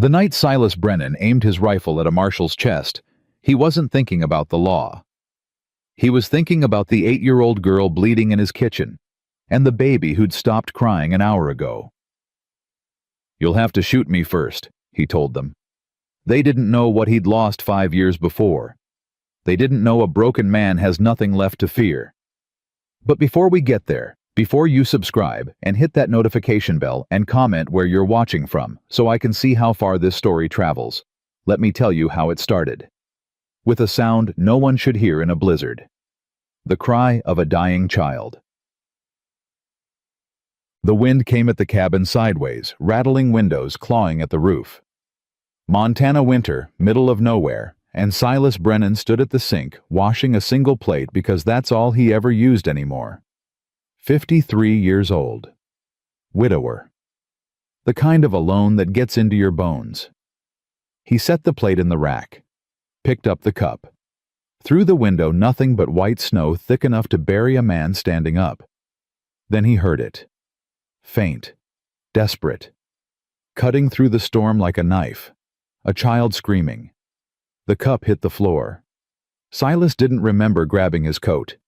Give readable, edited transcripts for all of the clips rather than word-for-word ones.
The night Silas Brennan aimed his rifle at a marshal's chest, he wasn't thinking about the law. He was thinking about the 8-year-old girl bleeding in his kitchen, and the baby who'd stopped crying an hour ago. "You'll have to shoot me first," he told them. They didn't know what he'd lost 5 years before. They didn't know a broken man has nothing left to fear. But before we get there, before you subscribe and hit that notification bell and comment where you're watching from so I can see how far this story travels, let me tell you how it started. With a sound no one should hear in a blizzard. The cry of a dying child. The wind came at the cabin sideways, rattling windows, clawing at the roof. Montana winter, middle of nowhere, and Silas Brennan stood at the sink, washing a single plate because that's all he ever used anymore. 53 years old. Widower. The kind of alone that gets into your bones. He set the plate in the rack, picked up the cup. Through the window, nothing but white snow thick enough to bury a man standing up. Then he heard it. Faint, desperate, cutting through the storm like a knife. A child screaming. The cup hit the floor. Silas didn't remember grabbing his coat.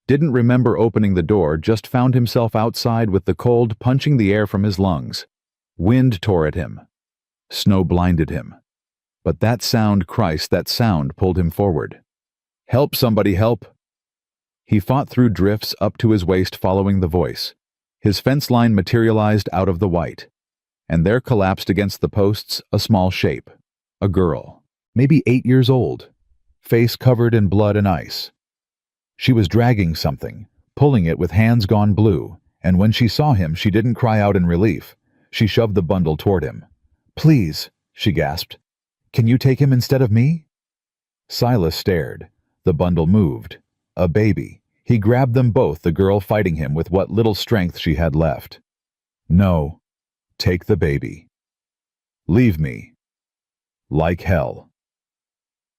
Didn't remember opening the door, just found himself outside with the cold punching the air from his lungs. Wind tore at him. Snow blinded him. But that sound, Christ, that sound pulled him forward. "Help, somebody, help!" He fought through drifts up to his waist, following the voice. His fence line materialized out of the white. And there collapsed against the posts a small shape. A girl, maybe 8 years old, face covered in blood and ice. She was dragging something, pulling it with hands gone blue, and when she saw him, she didn't cry out in relief. She shoved the bundle toward him. "Please," she gasped. "Can you take him instead of me?" Silas stared. The bundle moved. A baby. He grabbed them both, the girl fighting him with what little strength she had left. "No. Take the baby. Leave me. Like hell."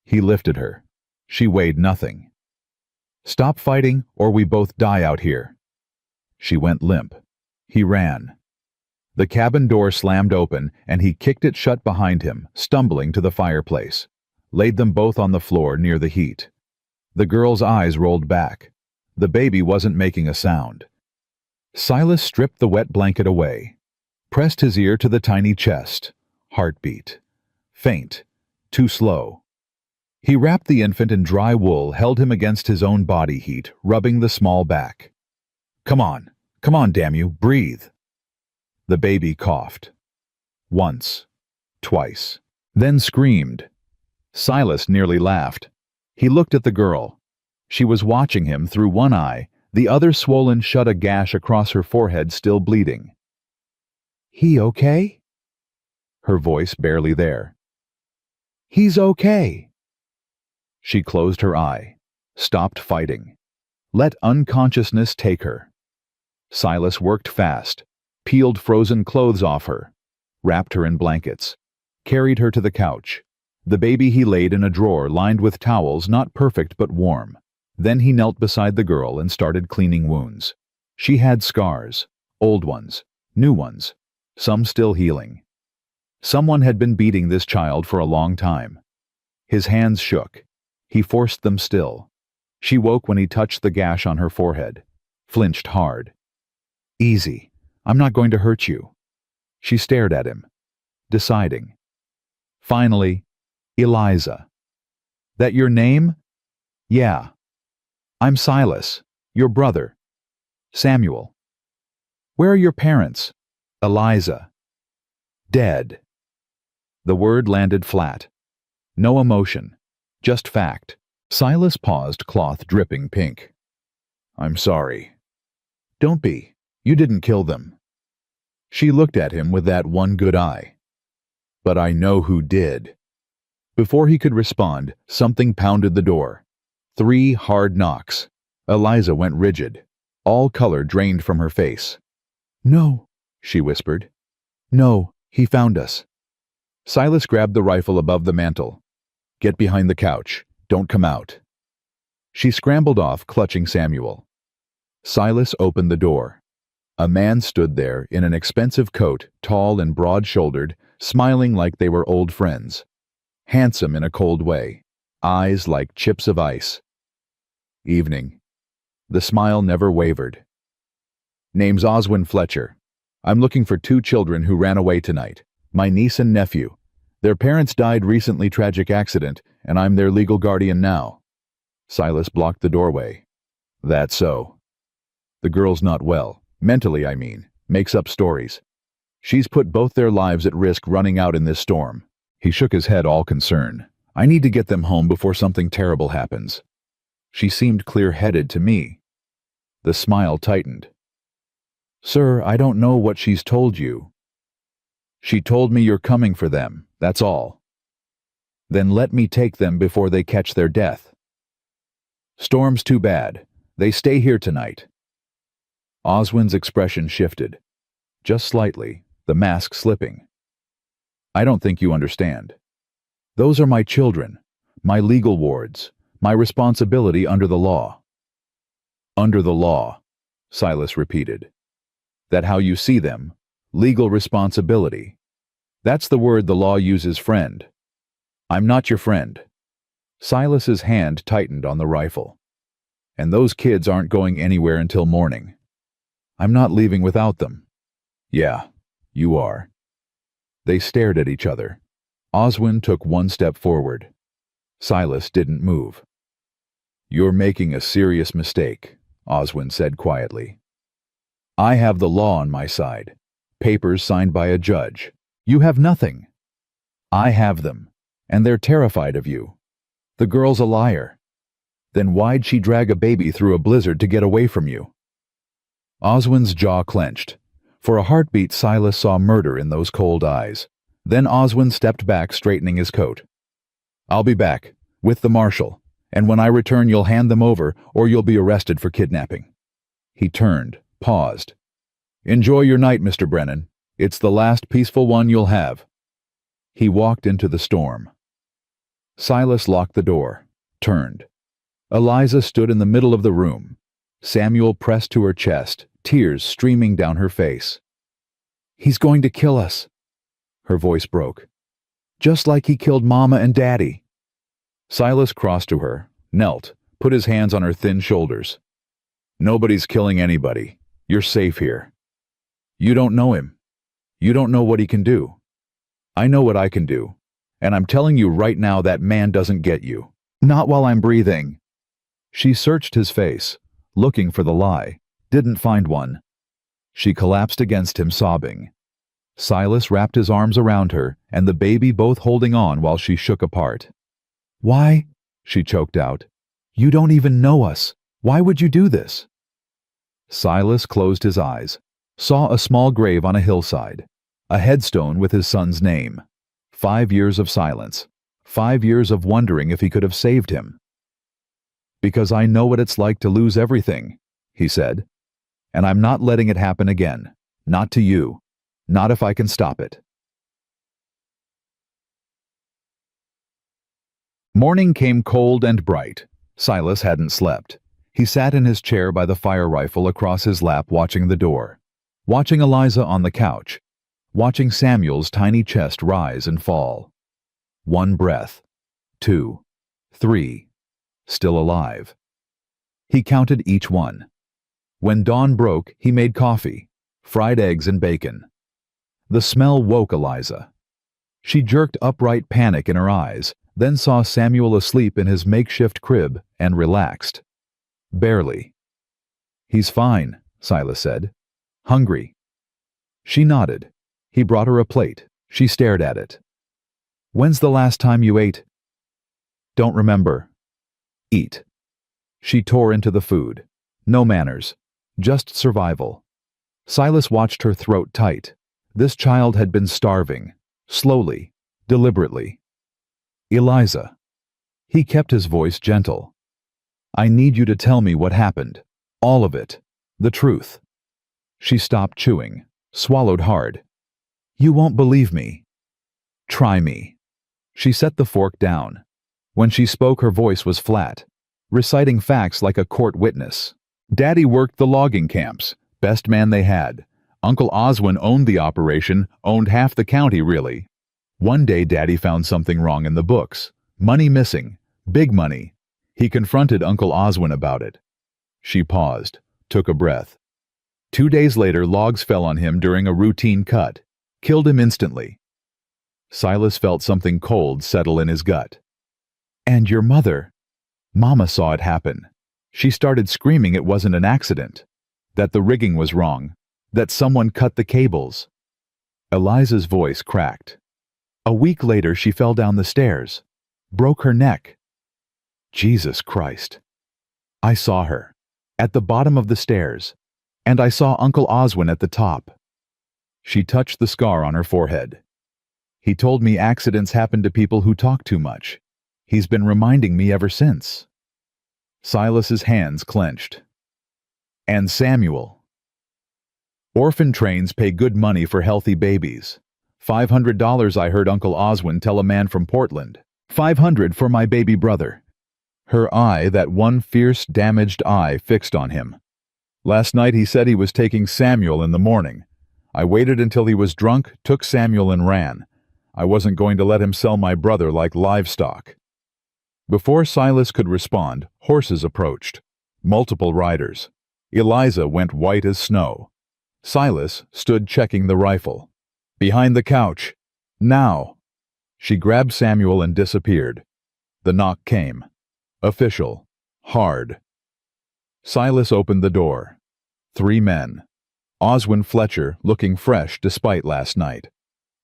He lifted her. She weighed nothing. "Stop fighting, or we both die out here." She went limp. He ran. The cabin door slammed open, and he kicked it shut behind him, stumbling to the fireplace. Laid them both on the floor near the heat. The girl's eyes rolled back. The baby wasn't making a sound. Silas stripped the wet blanket away. Pressed his ear to the tiny chest. Heartbeat. Faint. Too slow. He wrapped the infant in dry wool, held him against his own body heat, rubbing the small back. Come on, damn you, breathe." The baby coughed. Once. Twice. Then screamed. Silas nearly laughed. He looked at the girl. She was watching him through one eye, the other swollen shut, a gash across her forehead still bleeding. "He okay?" Her voice barely there. "He's okay." She closed her eye, stopped fighting, let unconsciousness take her. Silas worked fast, peeled frozen clothes off her, wrapped her in blankets, carried her to the couch. The baby he laid in a drawer lined with towels, not perfect but warm. Then he knelt beside the girl and started cleaning wounds. She had scars, old ones, new ones, some still healing. Someone had been beating this child for a long time. His hands shook. He forced them still. She woke when he touched the gash on her forehead, flinched hard. "Easy. I'm not going to hurt you." She stared at him, deciding. Finally, "Eliza. That your name?" "Yeah. I'm Silas, your brother. Samuel." "Where are your parents?" "Eliza." "Dead." The word landed flat. No emotion. Just fact. Silas paused, cloth dripping pink. "I'm sorry." "Don't be. You didn't kill them." She looked at him with that one good eye. "But I know who did." Before he could respond, something pounded the door. 3 hard knocks. Eliza went rigid. All color drained from her face. "No," she whispered. "No, he found us." Silas grabbed the rifle above the mantel. "Get behind the couch. Don't come out." She scrambled off, clutching Samuel. Silas opened the door. A man stood there in an expensive coat, tall and broad-shouldered, smiling like they were old friends. Handsome in a cold way, eyes like chips of ice. Evening. The smile never wavered. Name's Oswin Fletcher. I'm looking for 2 children who ran away tonight. My niece and nephew. Their parents died recently tragic accident, and I'm their legal guardian now. Silas blocked the doorway. That's so. The girl's not well. Mentally, I mean. Makes up stories. She's put both their lives at risk running out in this storm. He shook his head all concern. I need to get them home before something terrible happens. She seemed clear-headed to me. The smile tightened. Sir, I don't know what she's told you. She told me you're coming for them, that's all. Then let me take them before they catch their death. Storm's too bad. They stay here tonight. Oswin's expression shifted. Just slightly, the mask slipping. I don't think you understand. Those are my children, my legal wards, my responsibility under the law. Under the law, Silas repeated. That how you see them, legal responsibility. That's the word the law uses, friend. I'm not your friend. Silas's hand tightened on the rifle. And those kids aren't going anywhere until morning. I'm not leaving without them. Yeah, you are. They stared at each other. Oswin took 1 step forward. Silas didn't move. You're making a serious mistake, Oswin said quietly. I have the law on my side. Papers signed by a judge. You have nothing. I have them, and they're terrified of you. The girl's a liar. Then why'd she drag a baby through a blizzard to get away from you? Oswin's jaw clenched. For a heartbeat, Silas saw murder in those cold eyes. Then Oswin stepped back, straightening his coat. I'll be back, with the marshal, and when I return you'll hand them over or you'll be arrested for kidnapping. He turned, paused. Enjoy your night, Mr. Brennan. It's the last peaceful one you'll have. He walked into the storm. Silas locked the door, turned. Eliza stood in the middle of the room. Samuel pressed to her chest, tears streaming down her face. He's going to kill us. Her voice broke. Just like he killed Mama and Daddy. Silas crossed to her, knelt, put his hands on her thin shoulders. Nobody's killing anybody. You're safe here. You don't know him. You don't know what he can do. I know what I can do. And I'm telling you right now that man doesn't get you. Not while I'm breathing. She searched his face, looking for the lie, didn't find one. She collapsed against him, sobbing. Silas wrapped his arms around her and the baby, both holding on while she shook apart. Why? She choked out. You don't even know us. Why would you do this? Silas closed his eyes, saw a small grave on a hillside, a headstone with his son's name. 5 years of silence, 5 years of wondering if he could have saved him. Because I know what it's like to lose everything, he said. And I'm not letting it happen again. Not to you. Not if I can stop it. Morning came cold and bright. Silas hadn't slept. He sat in his chair by the fire rifle across his lap, watching the door, watching Eliza on the couch, watching Samuel's tiny chest rise and fall. 1 breath. 2. 3. Still alive. He counted each one. When dawn broke, he made coffee, fried eggs and bacon. The smell woke Eliza. She jerked upright, panic in her eyes, then saw Samuel asleep in his makeshift crib and relaxed. Barely. He's fine, Silas said. Hungry. She nodded. He brought her a plate. She stared at it. When's the last time you ate? Don't remember. Eat. She tore into the food. No manners. Just survival. Silas watched her throat tight. This child had been starving. Slowly. Deliberately. Eliza. He kept his voice gentle. I need you to tell me what happened. All of it. The truth. She stopped chewing. Swallowed hard. You won't believe me. Try me. She set the fork down. When she spoke, her voice was flat, reciting facts like a court witness. Daddy worked the logging camps, Best man they had. Uncle Oswin owned the operation, owned half the county really. One day Daddy found something wrong in the books. Money missing. Big money. He confronted Uncle Oswin about it. She paused, took a breath. 2 days later, logs fell on him during a routine cut. Killed him instantly. Silas felt something cold settle in his gut. And your mother? Mama saw it happen. She started screaming it wasn't an accident. That the rigging was wrong. That someone cut the cables. Eliza's voice cracked. A week later, she fell down the stairs. Broke her neck. Jesus Christ. I saw her. At the bottom of the stairs. And I saw Uncle Oswin at the top. She touched the scar on her forehead. He told me accidents happen to people who talk too much. He's been reminding me ever since. Silas's hands clenched. And Samuel. Orphan trains pay good money for healthy babies. $500 I heard Uncle Oswin tell a man from Portland. $500 for my baby brother. Her eye, that one fierce, damaged eye, fixed on him. Last night he said he was taking Samuel in the morning. I waited until he was drunk, took Samuel and ran. I wasn't going to let him sell my brother like livestock. Before Silas could respond, horses approached. Multiple riders. Eliza went white as snow. Silas stood checking the rifle. Behind the couch. Now. She grabbed Samuel and disappeared. The knock came. Official. Hard. Silas opened the door. 3 men. Oswin Fletcher, looking fresh despite last night.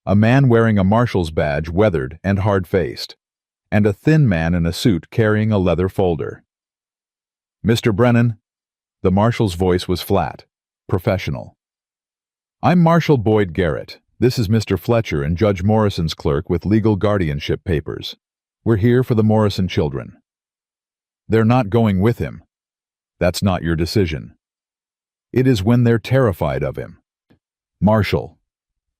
A man wearing a marshal's badge, weathered and hard-faced. And a thin man in a suit carrying a leather folder. Mr. Brennan? The marshal's voice was flat, professional. I'm Marshal Boyd Garrett. This is Mr. Fletcher and Judge Morrison's clerk with legal guardianship papers. We're here for the Morrison children. They're not going with him. That's not your decision. It is when they're terrified of him. Marshal.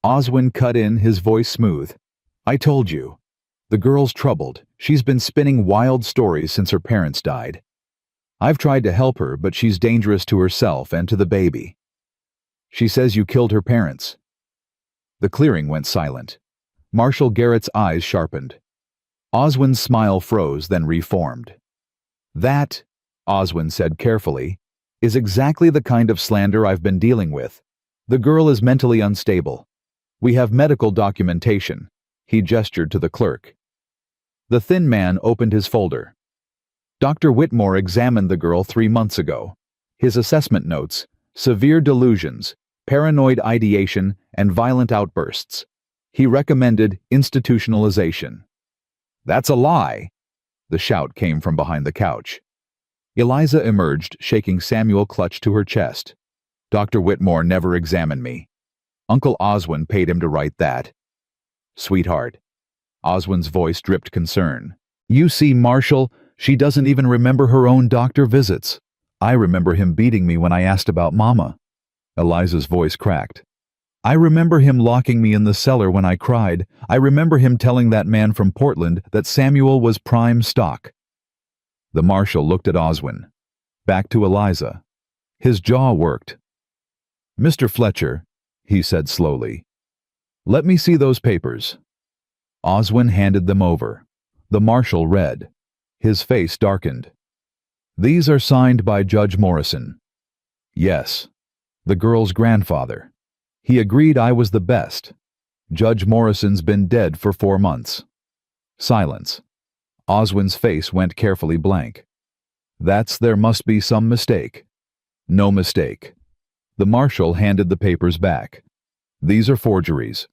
Oswin cut in, his voice smooth. I told you. The girl's troubled. She's been spinning wild stories since her parents died. I've tried to help her, but she's dangerous to herself and to the baby. She says you killed her parents. The clearing went silent. Marshal Garrett's eyes sharpened. Oswin's smile froze, then reformed. That, Oswin said carefully, is exactly the kind of slander I've been dealing with. The girl is mentally unstable. We have medical documentation. He gestured to the clerk. The thin man opened his folder. Dr. Whitmore examined the girl 3 months ago. His assessment notes: severe delusions, paranoid ideation, and violent outbursts. He recommended institutionalization. That's a lie! The shout came from behind the couch. Eliza emerged, shaking Samuel clutched to her chest. Dr. Whitmore never examined me. Uncle Oswin paid him to write that. Sweetheart. Oswin's voice dripped concern. You see, Marshal, she doesn't even remember her own doctor visits. I remember him beating me when I asked about Mama. Eliza's voice cracked. I remember him locking me in the cellar when I cried. I remember him telling that man from Portland that Samuel was prime stock. The marshal looked at Oswin. Back to Eliza. His jaw worked. Mr. Fletcher, he said slowly, let me see those papers. Oswin handed them over. The marshal read. His face darkened. These are signed by Judge Morrison. Yes. The girl's grandfather. He agreed I was the best. Judge Morrison's been dead for 4 months. Silence. Oswin's face went carefully blank. There must be some mistake. No mistake. The marshal handed the papers back. These are forgeries.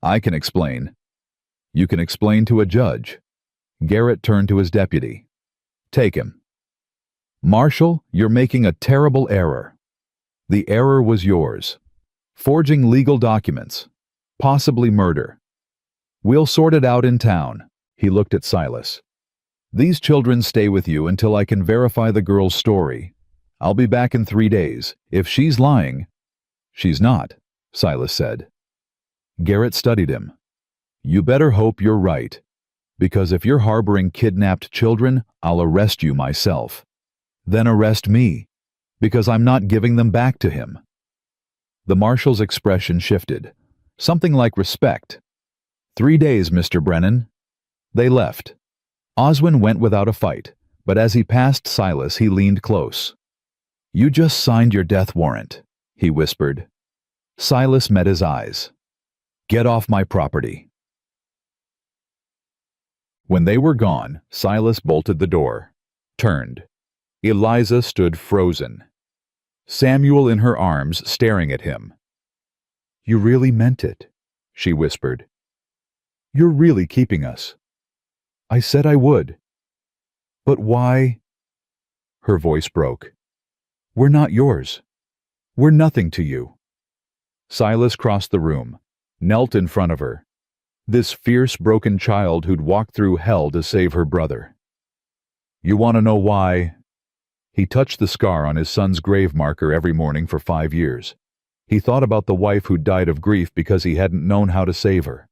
I can explain. You can explain to a judge. Garrett turned to his deputy. Take him. Marshal, you're making a terrible error. The error was yours. Forging legal documents. Possibly murder. We'll sort it out in town. He looked at Silas. These children stay with you until I can verify the girl's story. I'll be back in 3 days. If she's lying... She's not, Silas said. Garrett studied him. You better hope you're right. Because if you're harboring kidnapped children, I'll arrest you myself. Then arrest me. Because I'm not giving them back to him. The marshal's expression shifted. Something like respect. 3 days, Mr. Brennan. They left. Oswin went without a fight, but as he passed Silas, he leaned close. You just signed your death warrant, he whispered. Silas met his eyes. Get off my property. When they were gone, Silas bolted the door, turned. Eliza stood frozen. Samuel in her arms, staring at him. You really meant it, she whispered. You're really keeping us. I said I would. But why? Her voice broke. We're not yours. We're nothing to you. Silas crossed the room, knelt in front of her. This fierce, broken child who'd walked through hell to save her brother. You want to know why? He touched the scar on his son's grave marker every morning for 5 years. He thought about the wife who'd died of grief because he hadn't known how to save her.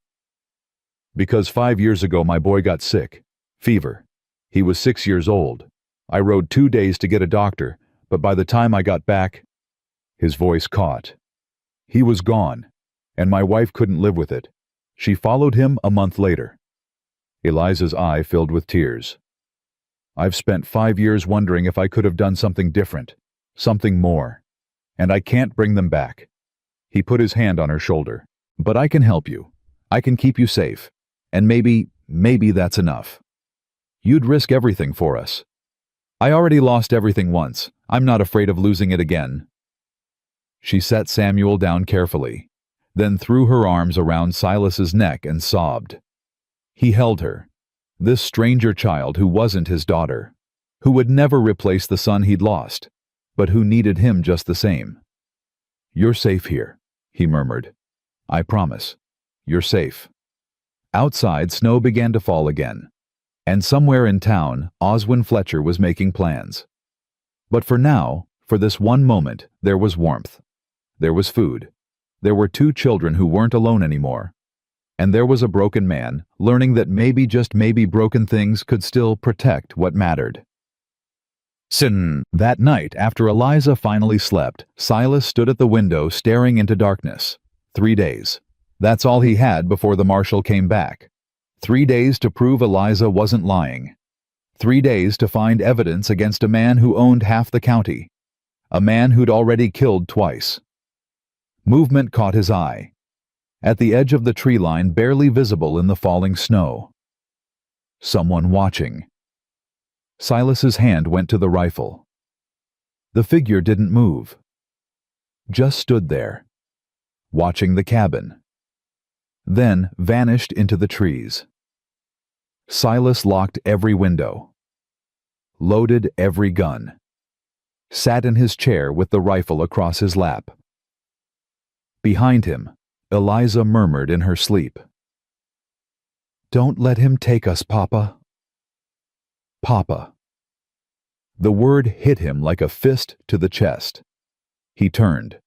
Because 5 years ago my boy got sick. Fever. He was 6 years old. I rode 2 days to get a doctor, but by the time I got back, his voice caught. He was gone, and my wife couldn't live with it. She followed him a month later. Eliza's eye filled with tears. I've spent 5 years wondering if I could have done something different, something more, and I can't bring them back. He put his hand on her shoulder. But I can help you. I can keep you safe, and maybe that's enough. You'd risk everything for us. I already lost everything once. I'm not afraid of losing it again. She set Samuel down carefully, then threw her arms around Silas's neck and sobbed. He held her, this stranger child who wasn't his daughter, who would never replace the son he'd lost, but who needed him just the same. You're safe here, he murmured. I promise. You're safe. Outside, snow began to fall again, and somewhere in town, Oswin Fletcher was making plans. But for now, for this one moment, there was warmth. There was food. There were 2 children who weren't alone anymore. And there was a broken man, learning that maybe, just maybe, broken things could still protect what mattered. That night, after Eliza finally slept, Silas stood at the window staring into darkness. 3 days. That's all he had before the marshal came back. 3 days to prove Eliza wasn't lying. 3 days to find evidence against a man who owned half the county. A man who'd already killed twice. Movement caught his eye. At the edge of the tree line, barely visible in the falling snow. Someone watching. Silas's hand went to the rifle. The figure didn't move. Just stood there, watching the cabin. Then vanished into the trees. Silas locked every window. Loaded every gun. Sat in his chair with the rifle across his lap. Behind him, Eliza murmured in her sleep. Don't let him take us, Papa. Papa. The word hit him like a fist to the chest. He turned.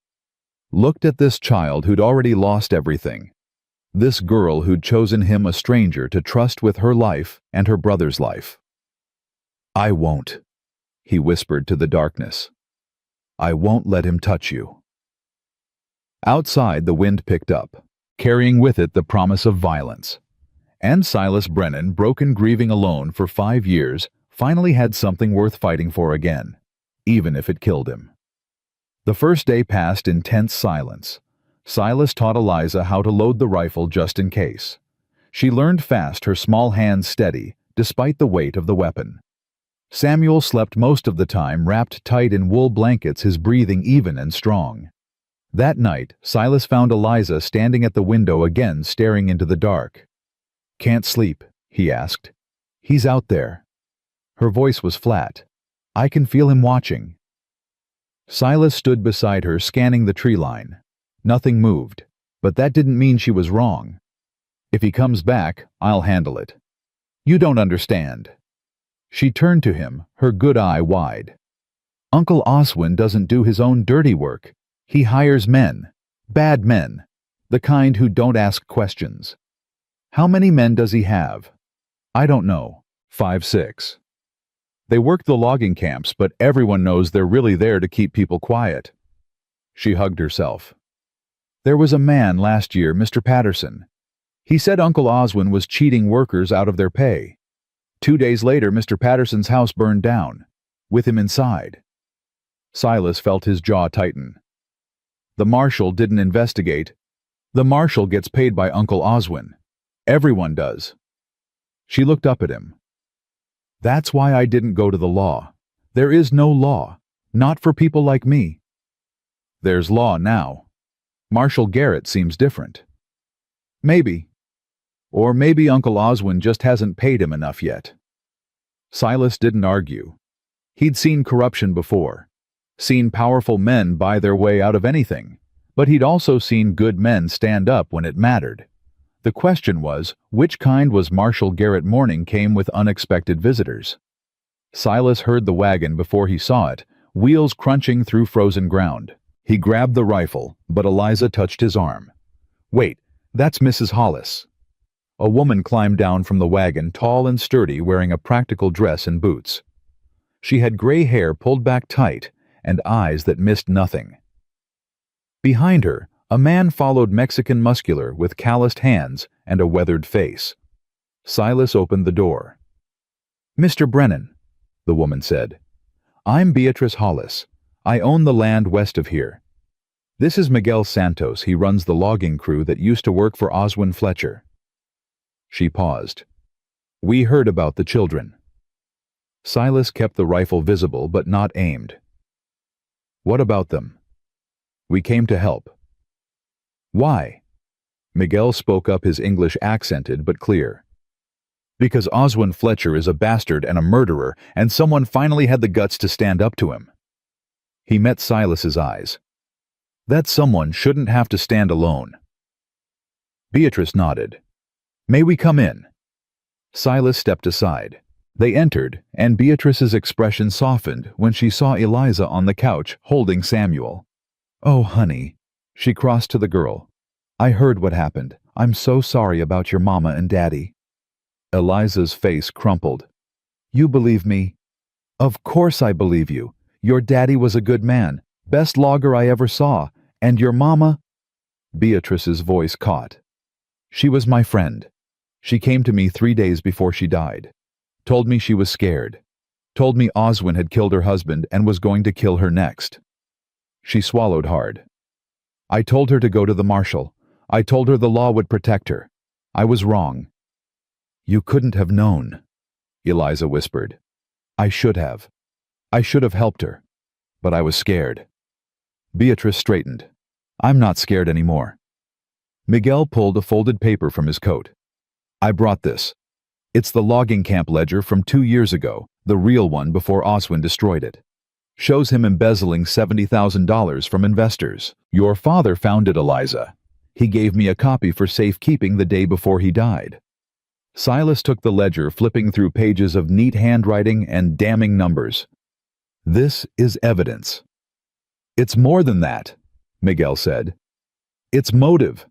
Looked at this child who'd already lost everything. This girl who'd chosen him, a stranger, to trust with her life and her brother's life. I won't, he whispered to the darkness. I won't let him touch you. Outside, the wind picked up, carrying with it the promise of violence. And Silas Brennan, broken, grieving alone for 5 years, finally had something worth fighting for again, even if it killed him. The first day passed in tense silence. Silas taught Eliza how to load the rifle just in case. She learned fast, her small hands steady, despite the weight of the weapon. Samuel slept most of the time wrapped tight in wool blankets, his breathing even and strong. That night, Silas found Eliza standing at the window again, staring into the dark. Can't sleep, he asked. He's out there. Her voice was flat. I can feel him watching. Silas stood beside her, scanning the tree line. Nothing moved, but that didn't mean she was wrong. If he comes back, I'll handle it. You don't understand. She turned to him, her good eye wide. Uncle Oswin doesn't do his own dirty work. He hires men, bad men, the kind who don't ask questions. How many men does he have? I don't know, 5, 6. They work the logging camps, but everyone knows they're really there to keep people quiet. She hugged herself. There was a man last year, Mr. Patterson. He said Uncle Oswin was cheating workers out of their pay. 2 days later, Mr. Patterson's house burned down, with him inside. Silas felt his jaw tighten. The marshal didn't investigate. The marshal gets paid by Uncle Oswin. Everyone does. She looked up at him. That's why I didn't go to the law. There is no law, not for people like me. There's law now. Marshal Garrett seems different. Maybe. Or maybe Uncle Oswin just hasn't paid him enough yet. Silas didn't argue. He'd seen corruption before, seen powerful men buy their way out of anything, but he'd also seen good men stand up when it mattered. The question was, which kind was Marshal Garrett morning came with unexpected visitors? Silas heard the wagon before he saw it, wheels crunching through frozen ground. He grabbed the rifle, but Eliza touched his arm. Wait, that's Mrs. Hollis. A woman climbed down from the wagon, tall and sturdy, wearing a practical dress and boots. She had gray hair pulled back tight and eyes that missed nothing. Behind her, a man followed, Mexican muscular with calloused hands and a weathered face. Silas opened the door. Mr. Brennan, the woman said. I'm Beatrice Hollis. I own the land west of here. This is Miguel Santos. He runs the logging crew that used to work for Oswin Fletcher. She paused. We heard about the children. Silas kept the rifle visible but not aimed. What about them? We came to help. Why? Miguel spoke up, his English accented but clear. Because Oswin Fletcher is a bastard and a murderer, and someone finally had the guts to stand up to him. He met Silas's eyes. That someone shouldn't have to stand alone. Beatrice nodded. May we come in? Silas stepped aside. They entered, and Beatrice's expression softened when she saw Eliza on the couch holding Samuel. Oh, honey. She crossed to the girl. I heard what happened. I'm so sorry about your mama and daddy. Eliza's face crumpled. You believe me? Of course I believe you. Your daddy was a good man, best logger I ever saw, and your mama? Beatrice's voice caught. She was my friend. She came to me 3 days before she died. Told me she was scared. Told me Oswin had killed her husband and was going to kill her next. She swallowed hard. I told her to go to the marshal. I told her the law would protect her. I was wrong. You couldn't have known, Eliza whispered. I should have. I should have helped her. But I was scared. Beatrice straightened. I'm not scared anymore. Miguel pulled a folded paper from his coat. I brought this. It's the logging camp ledger from 2 years ago, the real one before Oswin destroyed it. Shows him embezzling $70,000 from investors. Your father found it, Eliza. He gave me a copy for safekeeping the day before he died. Silas took the ledger, flipping through pages of neat handwriting and damning numbers. This is evidence. It's more than that, Miguel said. It's motive.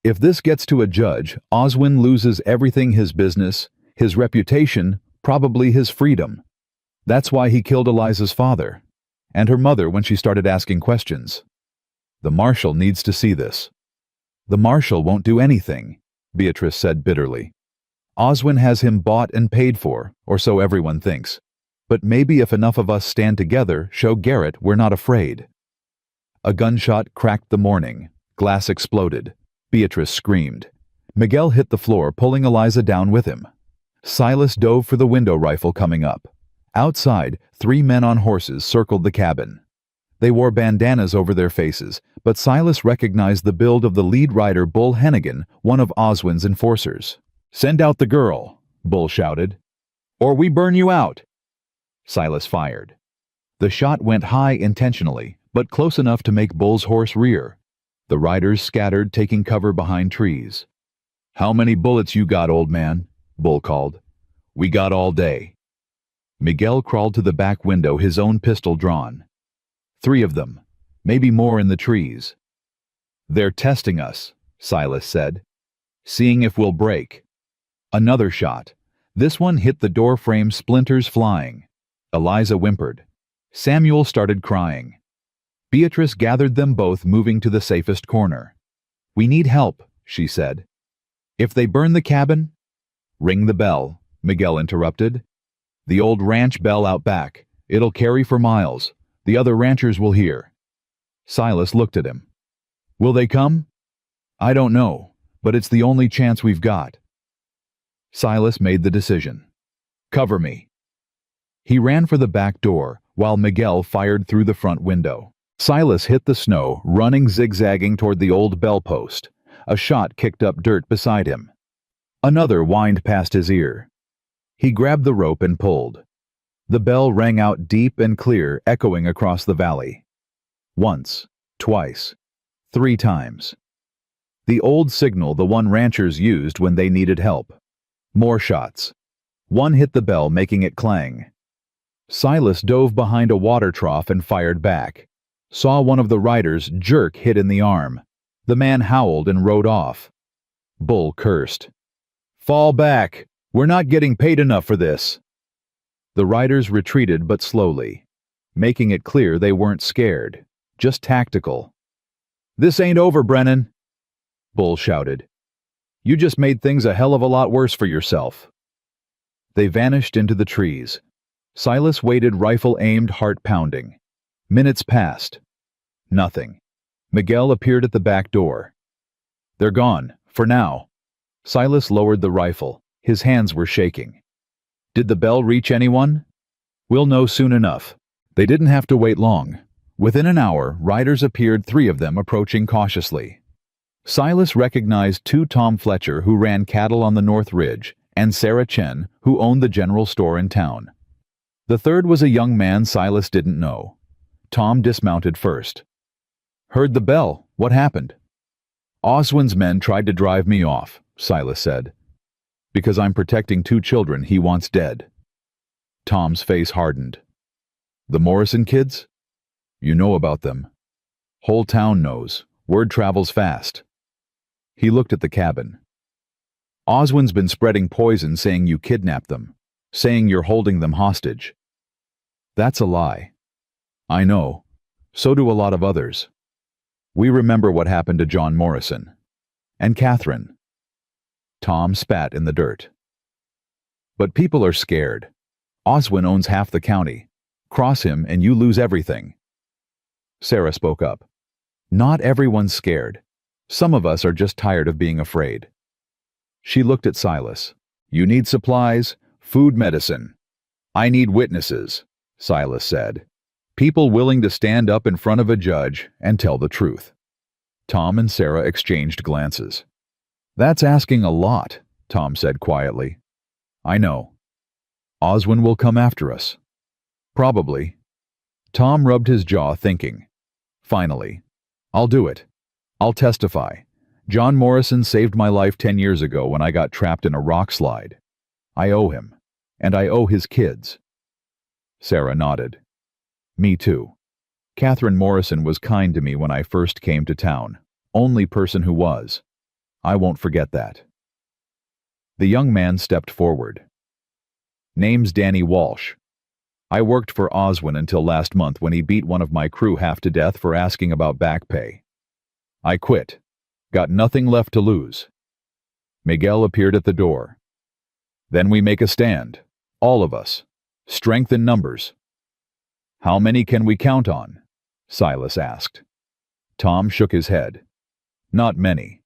If this gets to a judge, Oswin loses everything: his business, his reputation, probably his freedom. That's why he killed Eliza's father, and her mother when she started asking questions. The marshal needs to see this. The marshal won't do anything, Beatrice said bitterly. Oswin has him bought and paid for, or so everyone thinks. But maybe if enough of us stand together, show Garrett we're not afraid. A gunshot cracked the morning. Glass exploded. Beatrice screamed. Miguel hit the floor, pulling Eliza down with him. Silas dove for the window rifle coming up. Outside, 3 men on horses circled the cabin. They wore bandanas over their faces, but Silas recognized the build of the lead rider, Bull Hennigan, one of Oswin's enforcers. Send out the girl, Bull shouted. Or we burn you out. Silas fired. The shot went high intentionally, but close enough to make Bull's horse rear. The riders scattered, taking cover behind trees. How many bullets you got, old man? Bull called. We got all day. Miguel crawled to the back window, his own pistol drawn. 3 of them, maybe more in the trees. They're testing us, Silas said. Seeing if we'll break. Another shot. This one hit the door frame, splinters flying. Eliza whimpered. Samuel started crying. Beatrice gathered them both, moving to the safest corner. We need help, she said. If they burn the cabin? Ring the bell, Miguel interrupted. The old ranch bell out back. It'll carry for miles. The other ranchers will hear. Silas looked at him. Will they come? I don't know, but it's the only chance we've got. Silas made the decision. Cover me. He ran for the back door, while Miguel fired through the front window. Silas hit the snow, running zigzagging toward the old bell post. A shot kicked up dirt beside him. Another whined past his ear. He grabbed the rope and pulled. The bell rang out deep and clear, echoing across the valley. Once, twice, 3 times. The old signal the one ranchers used when they needed help. More shots. One hit the bell, making it clang. Silas dove behind a water trough and fired back. Saw one of the riders jerk, hit in the arm. The man howled and rode off. Bull cursed. Fall back! We're not getting paid enough for this. The riders retreated, but slowly, making it clear they weren't scared, just tactical. This ain't over, Brennan, Bull shouted. You just made things a hell of a lot worse for yourself. They vanished into the trees. Silas waited, rifle aimed, heart pounding. Minutes passed. Nothing. Miguel appeared at the back door. They're gone, for now. Silas lowered the rifle. His hands were shaking. Did the bell reach anyone? We'll know soon enough. They didn't have to wait long. Within an hour, riders appeared, 3 of them approaching cautiously. Silas recognized 2 Tom Fletcher, who ran cattle on the North Ridge, and Sarah Chen, who owned the general store in town. The third was a young man Silas didn't know. Tom dismounted first. Heard the bell. What happened? Oswin's men tried to drive me off, Silas said. Because I'm protecting 2 children he wants dead. Tom's face hardened. The Morrison kids? You know about them. Whole town knows. Word travels fast. He looked at the cabin. Oswin's been spreading poison, saying you kidnapped them, saying you're holding them hostage. That's a lie. I know. So do a lot of others. We remember what happened to John Morrison. And Catherine. Tom spat in the dirt. But people are scared. Oswin owns half the county. Cross him and you lose everything. Sarah spoke up. Not everyone's scared. Some of us are just tired of being afraid. She looked at Silas. You need supplies, food, medicine. I need witnesses, Silas said. People willing to stand up in front of a judge and tell the truth. Tom and Sarah exchanged glances. That's asking a lot, Tom said quietly. I know. Oswin will come after us. Probably. Tom rubbed his jaw, thinking. Finally. I'll do it. I'll testify. John Morrison saved my life 10 years ago when I got trapped in a rock slide. I owe him. And I owe his kids. Sarah nodded. Me too. Catherine Morrison was kind to me when I first came to town. Only person who was. I won't forget that. The young man stepped forward. Name's Danny Walsh. I worked for Oswin until last month when he beat one of my crew half to death for asking about back pay. I quit. Got nothing left to lose. Miguel appeared at the door. Then we make a stand. All of us. Strength in numbers. How many can we count on? Silas asked. Tom shook his head. Not many.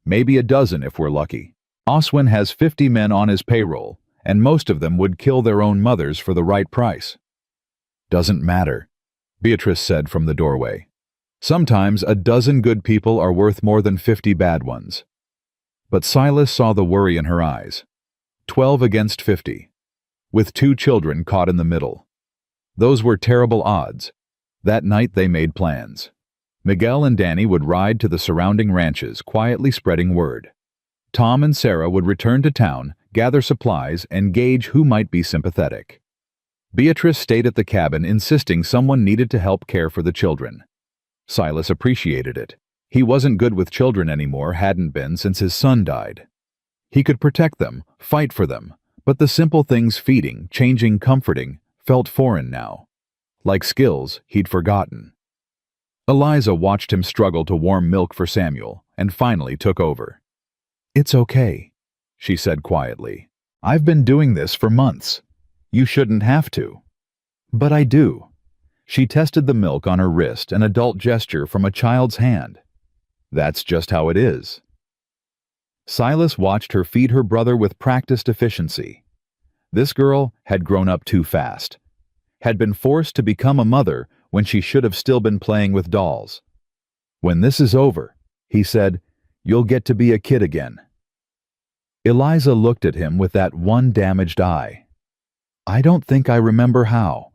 Maybe a dozen if we're lucky. Oswin has 50 men on his payroll, and most of them would kill their own mothers for the right price. Doesn't matter, Beatrice said from the doorway. Sometimes a dozen good people are worth more than 50 bad ones. But Silas saw the worry in her eyes. 12 against 50. With 2 children caught in the middle. Those were terrible odds. That night they made plans. Miguel and Danny would ride to the surrounding ranches, quietly spreading word. Tom and Sarah would return to town, gather supplies, and gauge who might be sympathetic. Beatrice stayed at the cabin, insisting someone needed to help care for the children. Silas appreciated it. He wasn't good with children anymore, hadn't been since his son died. He could protect them, fight for them, but the simple things, feeding, changing, comforting, felt foreign now, like skills he'd forgotten. Eliza watched him struggle to warm milk for Samuel and finally took over. "It's okay," she said quietly. "I've been doing this for months. You shouldn't have to." "But I do." She tested the milk on her wrist, an adult gesture from a child's hand. "That's just how it is." Silas watched her feed her brother with practiced efficiency. This girl had grown up too fast, had been forced to become a mother when she should have still been playing with dolls. "When this is over," he said, "you'll get to be a kid again." Eliza looked at him with that one damaged eye. "I don't think I remember how."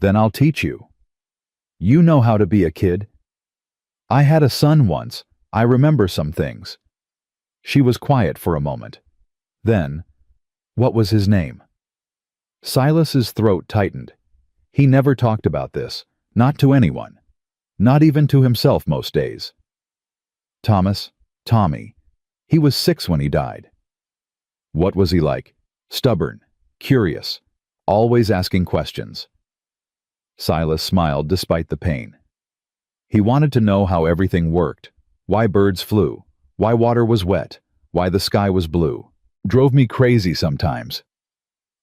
"Then I'll teach you. You know how to be a kid. I had a son once. I remember some things." She was quiet for a moment. Then, "What was his name?" Silas's throat tightened. He never talked about this, not to anyone, not even to himself most days. "Thomas, Tommy. He was 6 when he died." "What was he like?" "Stubborn, curious, always asking questions." Silas smiled despite the pain. He wanted to know how everything worked, why birds flew, why water was wet, why the sky was blue. Drove me crazy sometimes.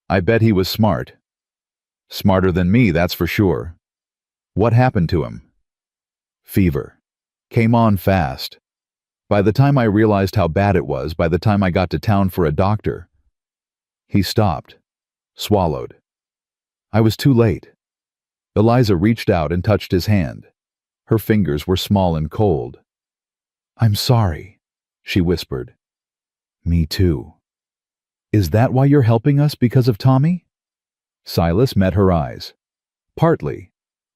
I bet he was smart. Smarter than me, that's for sure. What happened to him? Fever. Came on fast. By the time I realized how bad it was, by the time I got to town for a doctor, he stopped, swallowed. I was too late. Eliza reached out and touched his hand. Her fingers were small and cold. "I'm sorry," she whispered. "Me too." "Is that why you're helping us, because of Tommy?" Silas met her eyes. "Partly,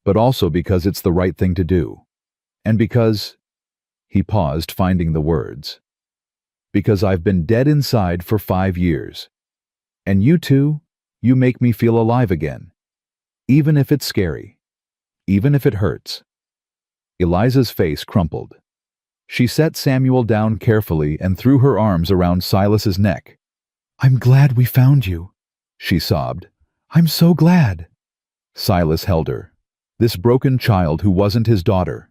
but also because it's the right thing to do. And because—" he paused, finding the words. "Because I've been dead inside for 5 years. And you two, you make me feel alive again. Even if it's scary. Even if it hurts." Eliza's face crumpled. She set Samuel down carefully and threw her arms around Silas's neck. "I'm glad we found you," she sobbed. "I'm so glad." Silas held her. This broken child who wasn't his daughter,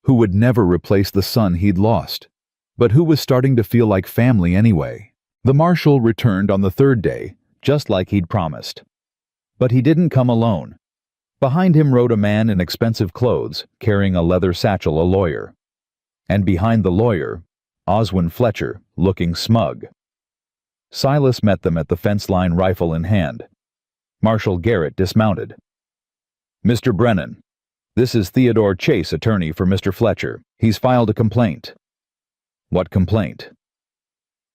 who would never replace the son he'd lost, but who was starting to feel like family anyway. The marshal returned on the 3rd day, just like he'd promised. But he didn't come alone. Behind him rode a man in expensive clothes, carrying a leather satchel, a lawyer. And behind the lawyer, Oswin Fletcher, looking smug. Silas met them at the fence line, rifle in hand. Marshal Garrett dismounted. "Mr. Brennan, this is Theodore Chase, attorney for Mr. Fletcher. He's filed a complaint." "What complaint?"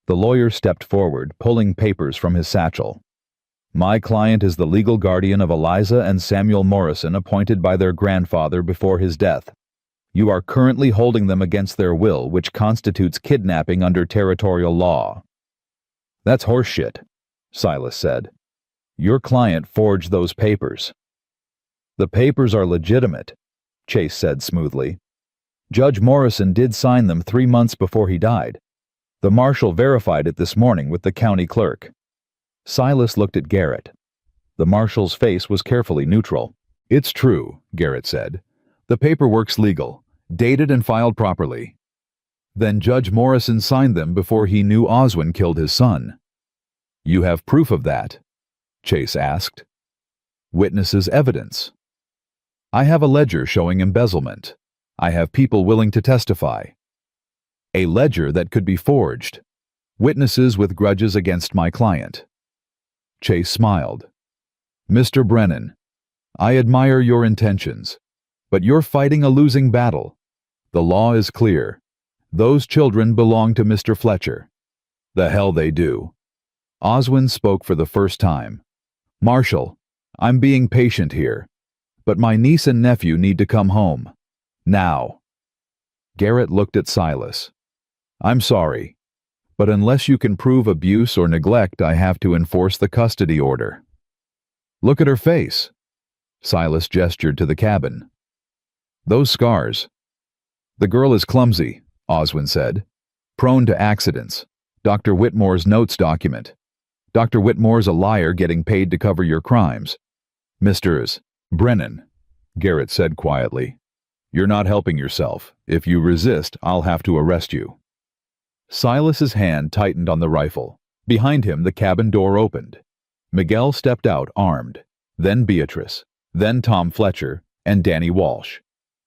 The lawyer stepped forward, pulling papers from his satchel. "My client is the legal guardian of Eliza and Samuel Morrison, appointed by their grandfather before his death. You are currently holding them against their will, which constitutes kidnapping under territorial law." "That's horseshit," Silas said. "Your client forged those papers." "The papers are legitimate," Chase said smoothly. "Judge Morrison did sign them 3 months before he died. The marshal verified it this morning with the county clerk." Silas looked at Garrett. The marshal's face was carefully neutral. "It's true," Garrett said. "The paperwork's legal, dated and filed properly. Then Judge Morrison signed them before he knew Oswin killed his son." "You have proof of that?" Chase asked. "Witnesses' evidence. I have a ledger showing embezzlement. I have people willing to testify. A ledger that could be forged. Witnesses with grudges against my client." Chase smiled. "Mr. Brennan, I admire your intentions, but you're fighting a losing battle. The law is clear. Those children belong to Mr. Fletcher." "The hell they do." Oswin spoke for the first time. "Marshal, I'm being patient here, but my niece and nephew need to come home. Now." Garrett looked at Silas. "I'm sorry, but unless you can prove abuse or neglect, I have to enforce the custody order." "Look at her face." Silas gestured to the cabin. "Those scars." "The girl is clumsy," Oswin said. "Prone to accidents. Dr. Whitmore's notes document. Dr. Whitmore's a liar getting paid to cover your crimes. Mr. Brennan, Garrett said quietly. You're not helping yourself. If you resist, I'll have to arrest you. Silas's hand tightened on the rifle. Behind him, the cabin door opened. Miguel stepped out armed, then Beatrice, then Tom Fletcher, and Danny Walsh.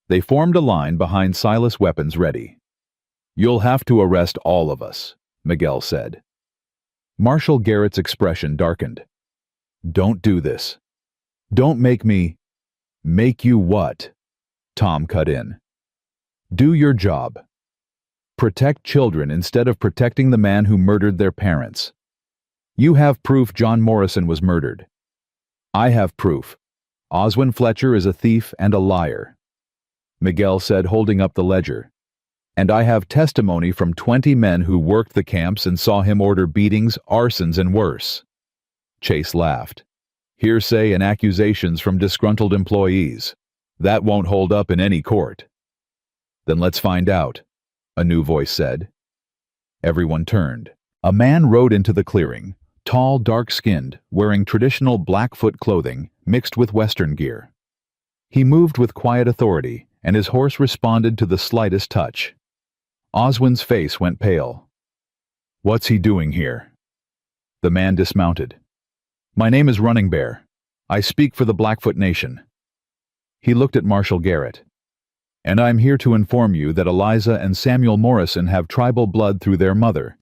They formed a line behind Silas, weapons ready. You'll have to arrest all of us, Miguel said. Marshal Garrett's expression darkened. Don't do this. Don't make me. Make you what? Tom cut in. Do your job. Protect children instead of protecting the man who murdered their parents. You have proof John Morrison was murdered. I have proof. Oswin Fletcher is a thief and a liar, Miguel said, holding up the ledger. And I have testimony from 20 men who worked the camps and saw him order beatings, arsons, and worse. Chase laughed. Hearsay and accusations from disgruntled employees. That won't hold up in any court. Then let's find out, a new voice said. Everyone turned. A man rode into the clearing, tall, dark-skinned, wearing traditional Blackfoot clothing mixed with Western gear. He moved with quiet authority, and his horse responded to the slightest touch. Oswin's face went pale. What's he doing here? The man dismounted. My name is Running Bear. I speak for the Blackfoot Nation. He looked at Marshal Garrett. And I'm here to inform you that Eliza and Samuel Morrison have tribal blood through their mother,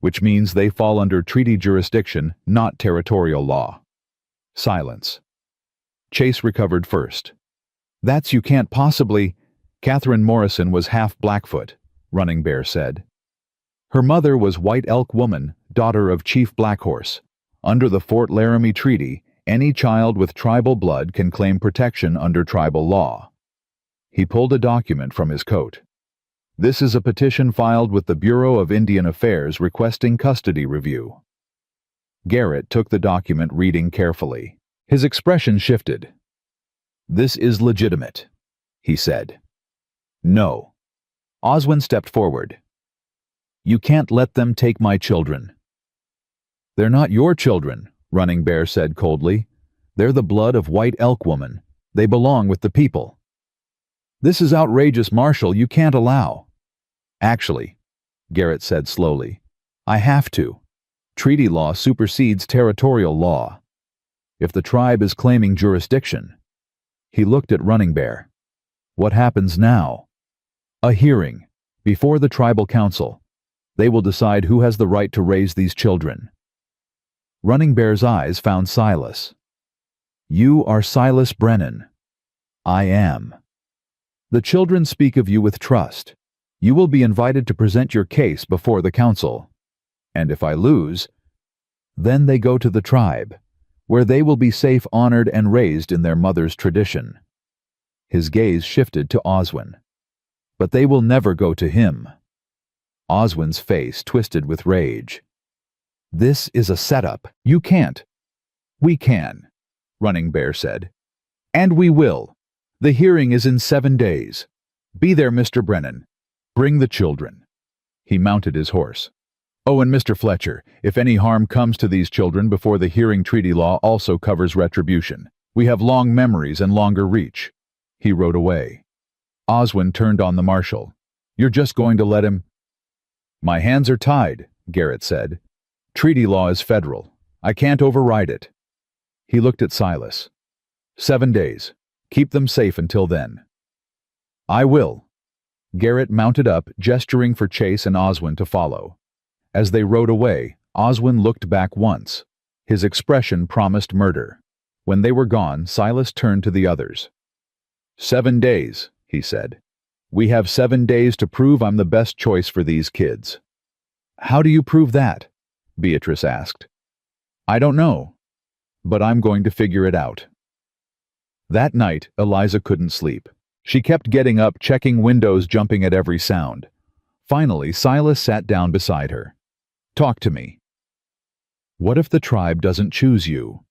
which means they fall under treaty jurisdiction, not territorial law. Silence. Chase recovered first. That's you can't possibly. Catherine Morrison was half Blackfoot, Running Bear said. Her mother was White Elk Woman, daughter of Chief Blackhorse. Under the Fort Laramie Treaty, any child with tribal blood can claim protection under tribal law. He pulled a document from his coat. This is a petition filed with the Bureau of Indian Affairs requesting custody review. Garrett took the document, reading carefully. His expression shifted. This is legitimate, he said. No. Oswin stepped forward. You can't let them take my children. They're not your children, Running Bear said coldly. They're the blood of White Elk Woman. They belong with the people. This is outrageous, Marshal. You can't allow. Actually, Garrett said slowly, I have to. Treaty law supersedes territorial law. If the tribe is claiming jurisdiction. He looked at Running Bear. What happens now? A hearing, before the tribal council. They will decide who has the right to raise these children. Running Bear's eyes found Silas. You are Silas Brennan. I am. The children speak of you with trust. You will be invited to present your case before the council. And if I lose, then they go to the tribe, where they will be safe, honored, and raised in their mother's tradition. His gaze shifted to Oswin. But they will never go to him. Oswin's face twisted with rage. This is a setup. You can't. We can, Running Bear said. And we will. The hearing is in 7 days. Be there, Mr. Brennan. Bring the children. He mounted his horse. Oh, and Mr. Fletcher, if any harm comes to these children before the hearing, treaty law also covers retribution. We have long memories and longer reach. He rode away. Oswin turned on the marshal. You're just going to let him? My hands are tied, Garrett said. Treaty law is federal. I can't override it. He looked at Silas. 7 days. Keep them safe until then. I will. Garrett mounted up, gesturing for Chase and Oswin to follow. As they rode away, Oswin looked back once. His expression promised murder. When they were gone, Silas turned to the others. 7 days, he said. We have 7 days to prove I'm the best choice for these kids. How do you prove that? Beatrice asked. I don't know, but I'm going to figure it out. That night, Eliza couldn't sleep. She kept getting up, checking windows, jumping at every sound. Finally, Silas sat down beside her. Talk to me. What if the tribe doesn't choose you?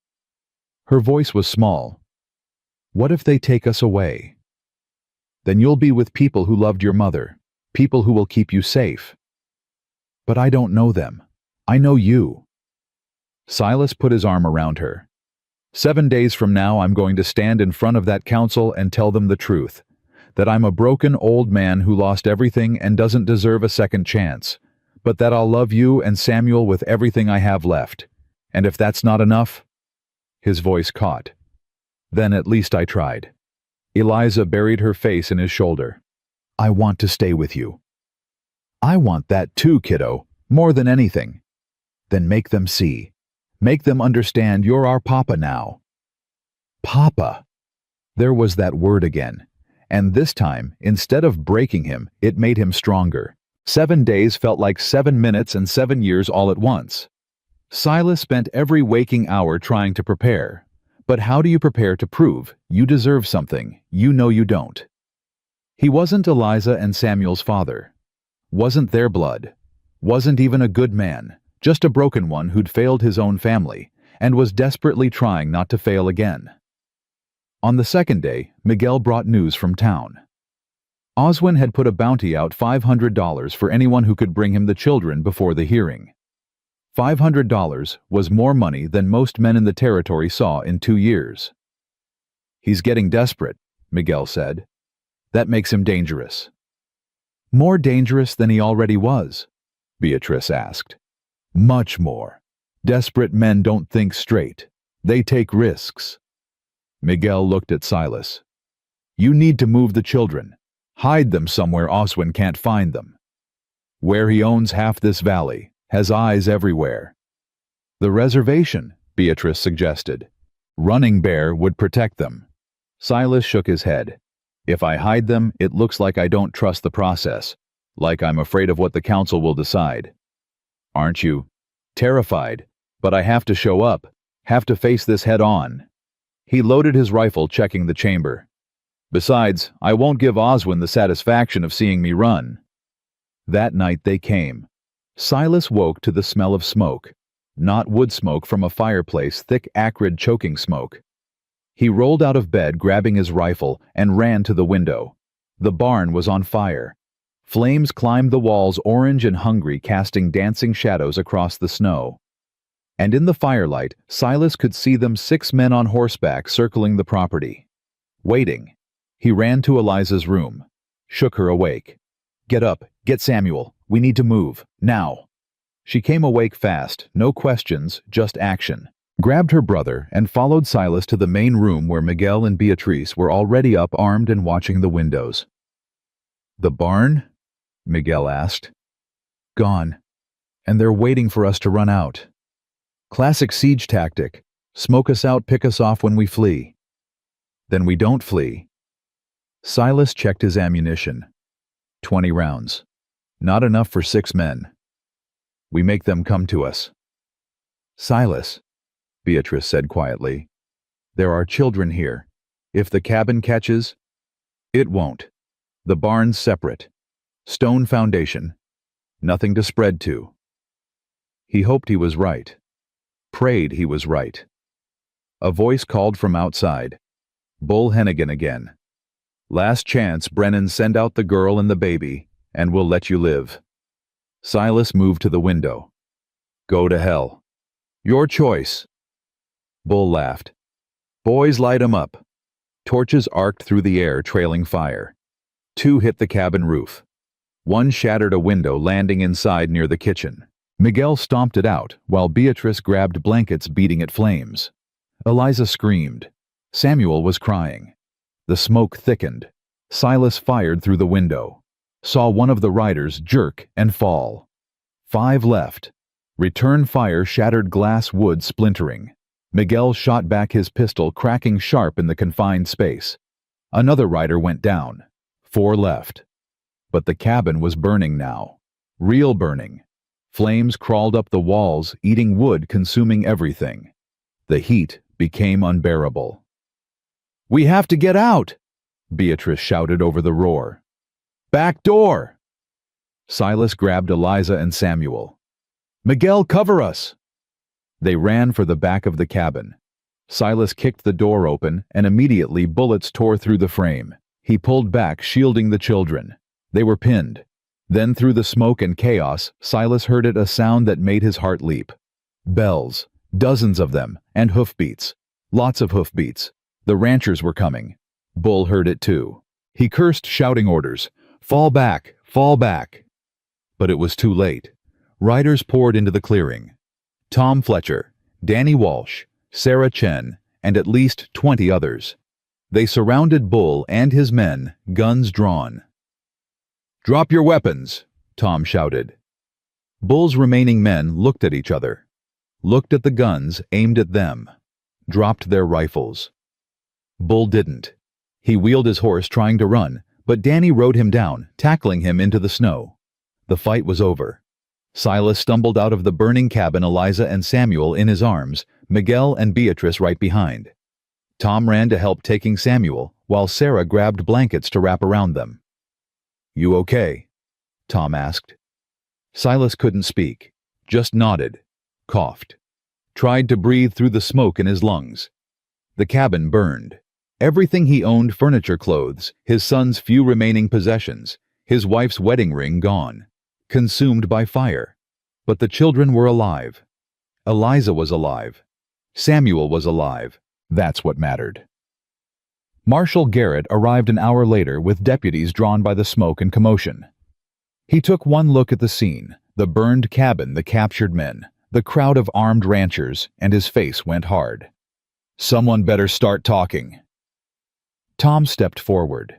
Her voice was small. What if they take us away? Then you'll be with people who loved your mother, people who will keep you safe. But I don't know them. I know you. Silas put his arm around her. 7 days from now I'm going to stand in front of that council and tell them the truth. That I'm a broken old man who lost everything and doesn't deserve a second chance. But that I'll love you and Samuel with everything I have left. And if that's not enough..." His voice caught. "Then at least I tried." Eliza buried her face in his shoulder. "I want to stay with you." "I want that too, kiddo, more than anything." "Then make them see. Make them understand you're our papa now." Papa. There was that word again. And this time, instead of breaking him, it made him stronger. 7 days felt like 7 minutes and 7 years all at once. Silas spent every waking hour trying to prepare. But how do you prepare to prove you deserve something you know you don't? He wasn't Eliza and Samuel's father. Wasn't their blood. Wasn't even a good man, just a broken one who'd failed his own family, and was desperately trying not to fail again. On the second day, Miguel brought news from town. Oswin had put a bounty out $500 for anyone who could bring him the children before the hearing. $500 was more money than most men in the territory saw in 2 years. "He's getting desperate," Miguel said. "That makes him dangerous." "More dangerous than he already was?" Beatrice asked. "Much more. Desperate men don't think straight. They take risks." Miguel looked at Silas. "You need to move the children. Hide them somewhere Oswin can't find them. Where he owns half this valley, has eyes everywhere." "The reservation," Beatrice suggested. "Running Bear would protect them." Silas shook his head. "If I hide them, it looks like I don't trust the process, like I'm afraid of what the council will decide." "Aren't you?" "Terrified, but I have to show up, have to face this head on." He loaded his rifle, checking the chamber. "Besides, I won't give Oswin the satisfaction of seeing me run." That night they came. Silas woke to the smell of smoke, not wood smoke from a fireplace, thick, acrid, choking smoke. He rolled out of bed, grabbing his rifle, and ran to the window. The barn was on fire. Flames climbed the walls, orange and hungry, casting dancing shadows across the snow. And in the firelight, Silas could see them, 6 men on horseback circling the property. Waiting. He ran to Eliza's room, shook her awake. "Get up, get Samuel, we need to move, now." She came awake fast, no questions, just action. Grabbed her brother and followed Silas to the main room where Miguel and Beatrice were already up, armed and watching the windows. "The barn?" Miguel asked. "Gone. And they're waiting for us to run out. Classic siege tactic. Smoke us out, pick us off when we flee." "Then we don't flee." Silas checked his ammunition. 20 rounds. Not enough for 6 men. "We make them come to us." "Silas," Beatrice said quietly, "there are children here. If the cabin catches..." "It won't. The barn's separate. Stone foundation. Nothing to spread to." He hoped he was right. Prayed he was right. A voice called from outside. Bull Hennigan again. "Last chance, Brennan, send out the girl and the baby, and we'll let you live." Silas moved to the window. "Go to hell. Your choice." Bull laughed. "Boys, light 'em up." Torches arced through the air, trailing fire. 2 hit the cabin roof. 1 shattered a window, landing inside near the kitchen. Miguel stomped it out, while Beatrice grabbed blankets, beating at flames. Eliza screamed. Samuel was crying. The smoke thickened. Silas fired through the window. Saw one of the riders jerk and fall. 5 left. Return fire shattered glass, wood splintering. Miguel shot back his pistol, cracking sharp in the confined space. Another rider went down. 4 left. But the cabin was burning now. Real burning. Flames crawled up the walls, eating wood, consuming everything. The heat became unbearable. "We have to get out!" Beatrice shouted over the roar. "Back door!" Silas grabbed Eliza and Samuel. "Miguel, cover us!" They ran for the back of the cabin. Silas kicked the door open, and immediately bullets tore through the frame. He pulled back, shielding the children. They were pinned. Then through the smoke and chaos, Silas heard a sound that made his heart leap. Bells, dozens of them, and hoofbeats. Lots of hoofbeats. The ranchers were coming. Bull heard it too. He cursed, shouting orders. Fall back! Fall back! But it was too late. Riders poured into the clearing. Tom Fletcher, Danny Walsh, Sarah Chen, and at least 20 others. They surrounded Bull and his men, guns drawn. "Drop your weapons!" Tom shouted. Bull's remaining men looked at each other, looked at the guns aimed at them, dropped their rifles. Bull didn't. He wheeled his horse trying to run, but Danny rode him down, tackling him into the snow. The fight was over. Silas stumbled out of the burning cabin, Eliza and Samuel in his arms, Miguel and Beatrice right behind. Tom ran to help, taking Samuel, while Sarah grabbed blankets to wrap around them. "You okay?" Tom asked. Silas couldn't speak, just nodded, coughed, tried to breathe through the smoke in his lungs. The cabin burned. Everything he owned, furniture, clothes, his son's few remaining possessions, his wife's wedding ring gone, consumed by fire. But the children were alive. Eliza was alive. Samuel was alive. That's what mattered. Marshal Garrett arrived an hour later with deputies drawn by the smoke and commotion. He took one look at the scene, the burned cabin, the captured men, the crowd of armed ranchers, and his face went hard. "Someone better start talking." Tom stepped forward.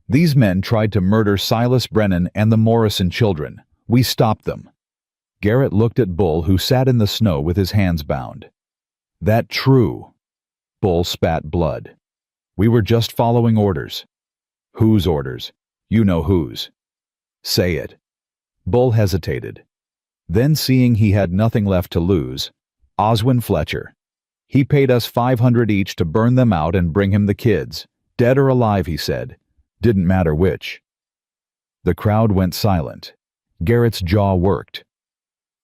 "These men tried to murder Silas Brennan and the Morrison children. We stopped them." Garrett looked at Bull, who sat in the snow with his hands bound. "That true?" Bull spat blood. "We were just following orders." "Whose orders?" "You know whose." "Say it." Bull hesitated. Then, seeing he had nothing left to lose, "Oswin Fletcher. He paid us $500 each to burn them out and bring him the kids. Dead or alive, he said. Didn't matter which." The crowd went silent. Garrett's jaw worked.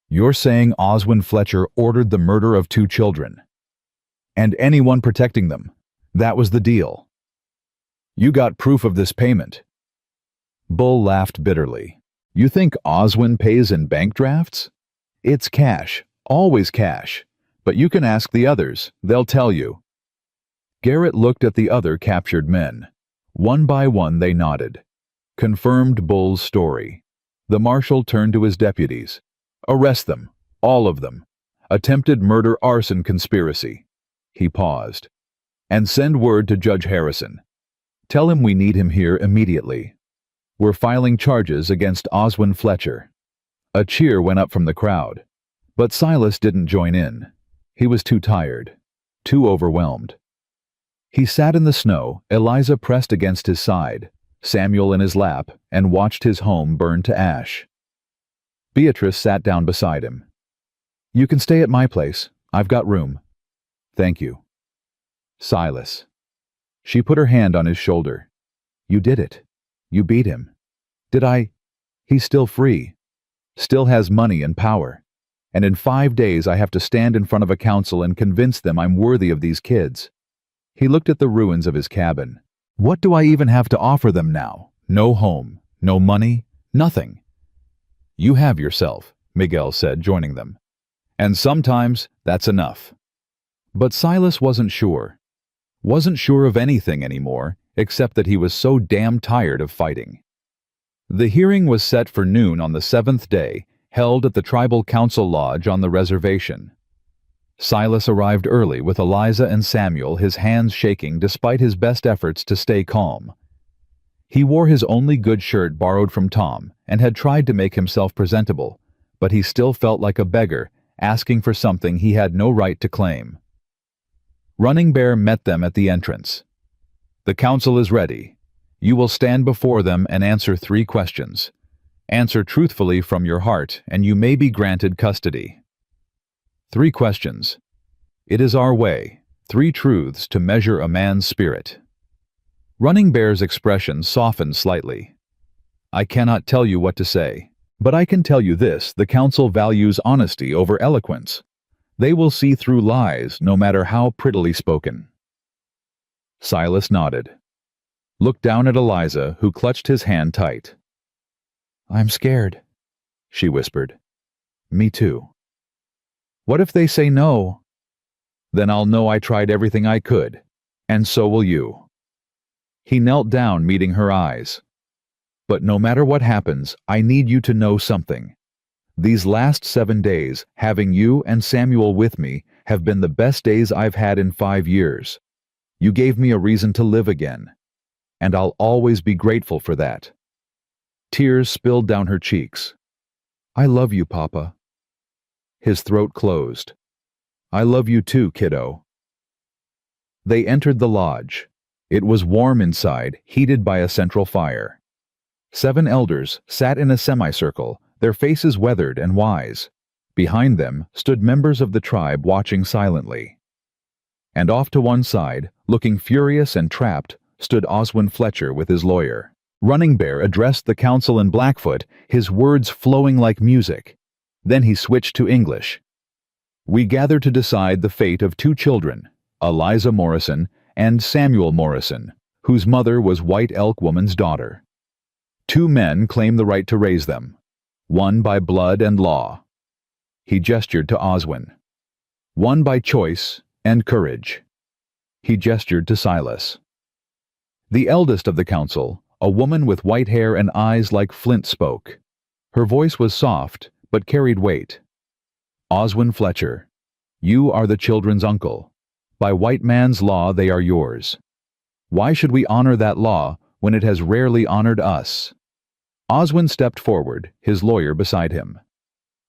"You're saying Oswin Fletcher ordered the murder of 2 children? And anyone protecting them? That was the deal? You got proof of this payment?" Bull laughed bitterly. "You think Oswin pays in bank drafts? It's cash, always cash. But you can ask the others, they'll tell you." Garrett looked at the other captured men. One by one they nodded. Confirmed Bull's story. The marshal turned to his deputies. "Arrest them, all of them. Attempted murder, arson, conspiracy." He paused. "And send word to Judge Harrison. Tell him we need him here immediately. We're filing charges against Oswin Fletcher." A cheer went up from the crowd. But Silas didn't join in. He was too tired, too overwhelmed. He sat in the snow, Eliza pressed against his side, Samuel in his lap, and watched his home burn to ash. Beatrice sat down beside him. "You can stay at my place. I've got room." "Thank you." "Silas." She put her hand on his shoulder. "You did it. You beat him." "Did I?" "He's still free. Still has money and power. And in 5 days I have to stand in front of a council and convince them I'm worthy of these kids." He looked at the ruins of his cabin. "What do I even have to offer them now? No home, no money, nothing." "You have yourself," Miguel said, joining them. "And sometimes that's enough." But Silas wasn't sure. Wasn't sure of anything anymore, except that he was so damn tired of fighting. The hearing was set for noon on the 7th day, held at the Tribal Council Lodge on the reservation. Silas arrived early with Eliza and Samuel, his hands shaking despite his best efforts to stay calm. He wore his only good shirt borrowed from Tom and had tried to make himself presentable, but he still felt like a beggar, asking for something he had no right to claim. Running Bear met them at the entrance. "The council is ready. You will stand before them and answer 3 questions. Answer truthfully from your heart, and you may be granted custody." 3 questions. It is our way, 3 truths to measure a man's spirit. Running Bear's expression softened slightly. "I cannot tell you what to say, but I can tell you this: the council values honesty over eloquence. They will see through lies, no matter how prettily spoken." Silas nodded. Looked down at Eliza, who clutched his hand tight. "I'm scared," she whispered. "Me too." "What if they say no?" Then I'll know I tried everything I could. And so will you. He knelt down, meeting her eyes. But no matter what happens, I need you to know something. These last 7 days, having you and Samuel with me, have been the best days I've had in 5 years. You gave me a reason to live again. And I'll always be grateful for that. Tears spilled down her cheeks. I love you, Papa. His throat closed. I love you too, kiddo. They entered the lodge. It was warm inside, heated by a central fire. 7 elders sat in a semicircle, their faces weathered and wise. Behind them stood members of the tribe watching silently. And off to one side, looking furious and trapped, stood Oswin Fletcher with his lawyer. Running Bear addressed the council in Blackfoot, his words flowing like music. Then he switched to English. We gather to decide the fate of 2 children, Eliza Morrison and Samuel Morrison, whose mother was White Elk Woman's daughter. 2 men claim the right to raise them, one by blood and law. He gestured to Oswin. One by choice and courage. He gestured to Silas. The eldest of the council, a woman with white hair and eyes like flint, spoke. Her voice was soft, but carried weight. Oswin Fletcher, you are the children's uncle. By white man's law they are yours. Why should we honor that law when it has rarely honored us? Oswin stepped forward, his lawyer beside him.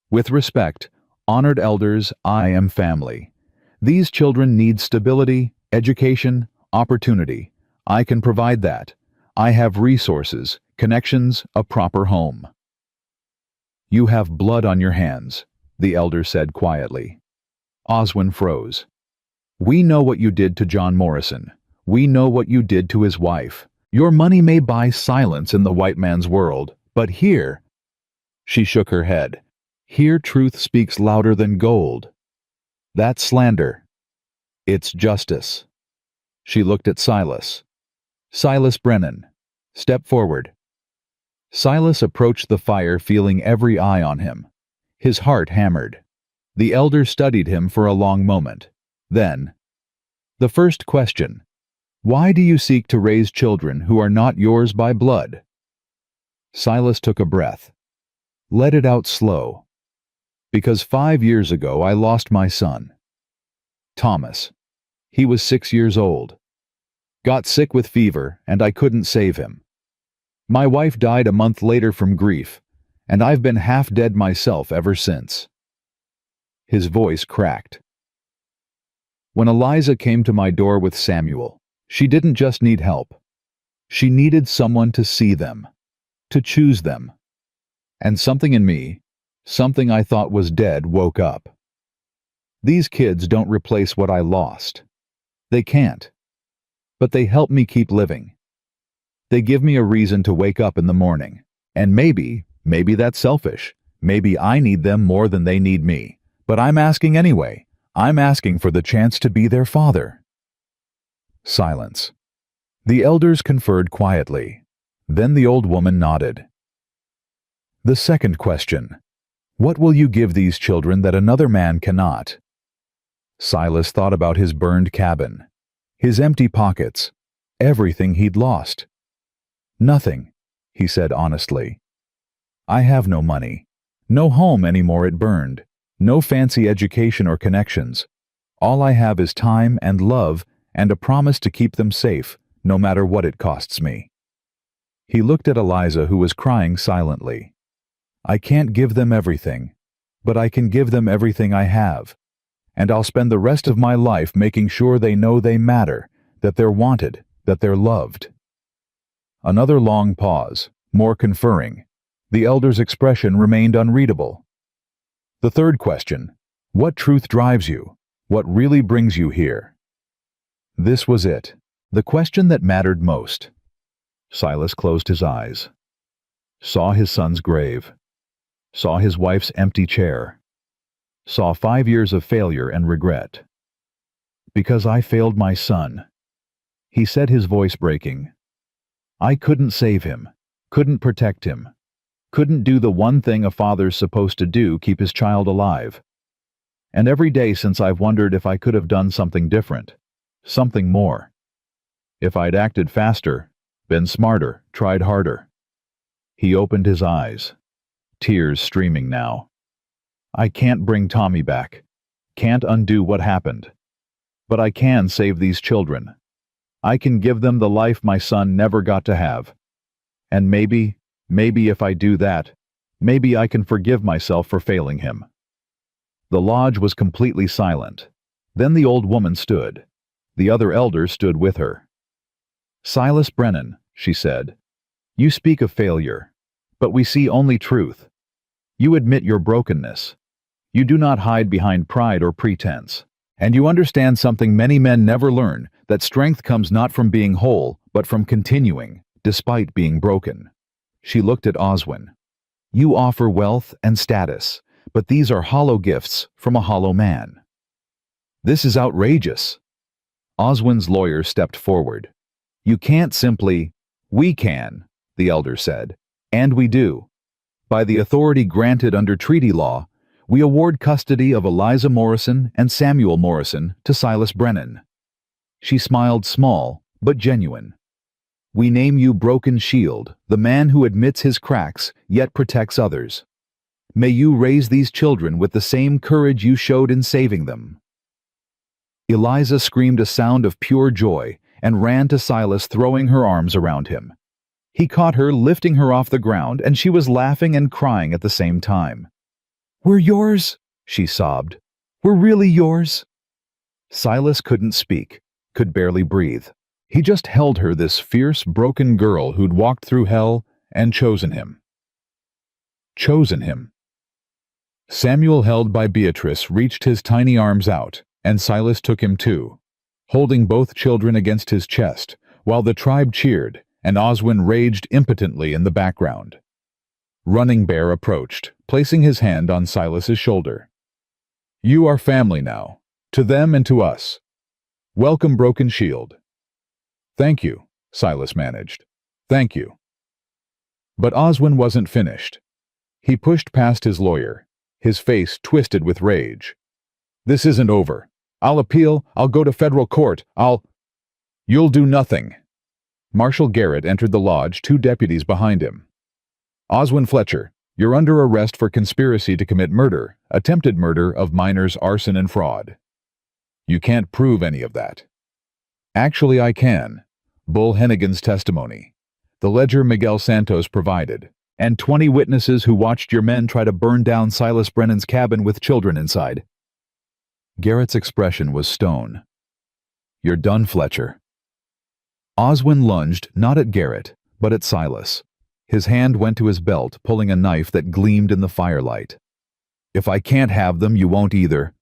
With respect, honored elders, I am family. These children need stability, education, opportunity. I can provide that. I have resources, connections, a proper home. You have blood on your hands, the elder said quietly. Oswin froze. We know what you did to John Morrison. We know what you did to his wife. Your money may buy silence in the white man's world, but here... She shook her head. Here truth speaks louder than gold. That's slander. It's justice. She looked at Silas. Silas Brennan, step forward. Silas approached the fire, feeling every eye on him. His heart hammered. The elder studied him for a long moment. Then, the first question, why do you seek to raise children who are not yours by blood? Silas took a breath. Let it out slow. Because 5 years ago I lost my son. Thomas. He was 6 years old. Got sick with fever, and I couldn't save him. My wife died a month later from grief, and I've been half dead myself ever since. His voice cracked. When Eliza came to my door with Samuel, she didn't just need help. She needed someone to see them, to choose them. And something in me, something I thought was dead, woke up. These kids don't replace what I lost. They can't. But they help me keep living. They give me a reason to wake up in the morning. And maybe that's selfish. Maybe I need them more than they need me. But I'm asking anyway. I'm asking for the chance to be their father. Silence. The elders conferred quietly. Then the old woman nodded. The second question. What will you give these children that another man cannot? Silas thought about his burned cabin, his empty pockets, everything he'd lost. Nothing, he said honestly. I have no money, no home anymore, it burned, no fancy education or connections. All I have is time and love and a promise to keep them safe, no matter what it costs me. He looked at Eliza, who was crying silently. I can't give them everything, but I can give them everything I have. And I'll spend the rest of my life making sure they know they matter, that they're wanted, that they're loved. Another long pause, more conferring. The elder's expression remained unreadable. The third question. What truth drives you? What really brings you here? This was it, the question that mattered most. Silas closed his eyes, saw his son's grave, saw his wife's empty chair, saw 5 years of failure and regret. Because I failed my son, he said, his voice breaking. I couldn't save him, couldn't protect him, couldn't do the one thing a father's supposed to do, keep his child alive. And every day since I've wondered if I could have done something different. Something more. If I'd acted faster, been smarter, tried harder. He opened his eyes, tears streaming now. I can't bring Tommy back. Can't undo what happened. But I can save these children. I can give them the life my son never got to have. And maybe if I do that, maybe I can forgive myself for failing him. The lodge was completely silent. Then the old woman stood. The other elders stood with her. Silas Brennan, she said, you speak of failure, but we see only truth. You admit your brokenness. You do not hide behind pride or pretense. And you understand something many men never learn, that strength comes not from being whole, but from continuing, despite being broken. She looked at Oswin. You offer wealth and status, but these are hollow gifts from a hollow man. This is outrageous. Oswin's lawyer stepped forward. You can't simply— We can, the elder said, and we do. By the authority granted under treaty law, we award custody of Eliza Morrison and Samuel Morrison to Silas Brennan. She smiled small, but genuine. We name you Broken Shield, the man who admits his cracks, yet protects others. May you raise these children with the same courage you showed in saving them. Eliza screamed a sound of pure joy and ran to Silas, throwing her arms around him. He caught her, lifting her off the ground, and she was laughing and crying at the same time. We're yours, she sobbed. We're really yours. Silas couldn't speak, could barely breathe. He just held her, this fierce, broken girl who'd walked through hell and chosen him. Chosen him. Samuel, held by Beatrice, reached his tiny arms out, and Silas took him too, holding both children against his chest, while the tribe cheered, and Oswin raged impotently in the background. Running Bear approached, placing his hand on Silas's shoulder. You are family now, to them and to us. Welcome, Broken Shield. Thank you, Silas managed. Thank you. But Oswin wasn't finished. He pushed past his lawyer, his face twisted with rage. This isn't over. I'll appeal, I'll go to federal court, You'll do nothing. Marshal Garrett entered the lodge, 2 deputies behind him. Oswin Fletcher, you're under arrest for conspiracy to commit murder, attempted murder of minors, arson, and fraud. You can't prove any of that. Actually, I can. Bull Hennigan's testimony. The ledger Miguel Santos provided, and 20 witnesses who watched your men try to burn down Silas Brennan's cabin with children inside. Garrett's expression was stone. You're done, Fletcher. Oswin lunged, not at Garrett, but at Silas. His hand went to his belt, pulling a knife that gleamed in the firelight. If I can't have them, you won't either.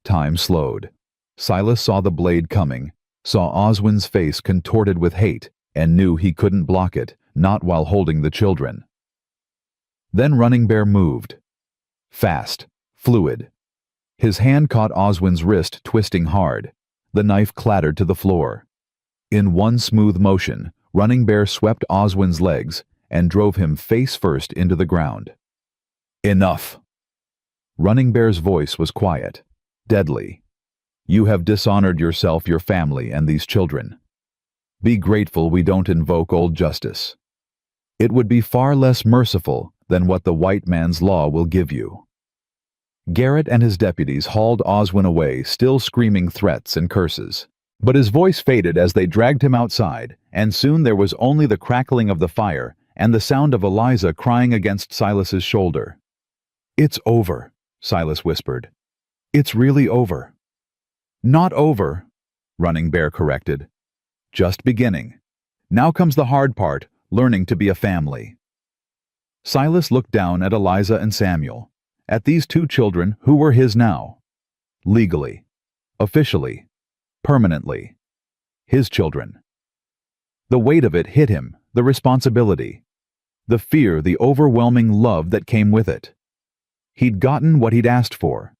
Time slowed. Silas saw the blade coming, saw Oswin's face contorted with hate, and knew he couldn't block it, not while holding the children. Then Running Bear moved. Fast, fluid. His hand caught Oswin's wrist, twisting hard. The knife clattered to the floor. In one smooth motion, Running Bear swept Oswin's legs and drove him face first into the ground. Enough. Running Bear's voice was quiet, deadly. You have dishonored yourself, your family, and these children. Be grateful we don't invoke old justice. It would be far less merciful than what the white man's law will give you. Garrett and his deputies hauled Oswin away, still screaming threats and curses. But his voice faded as they dragged him outside, and soon there was only the crackling of the fire and the sound of Eliza crying against Silas's shoulder. It's over, Silas whispered. It's really over. Not over, Running Bear corrected. Just beginning. Now comes the hard part, learning to be a family. Silas looked down at Eliza and Samuel, at these 2 children who were his now. Legally. Officially. Permanently. His children. The weight of it hit him, the responsibility. The fear, the overwhelming love that came with it. He'd gotten what he'd asked for.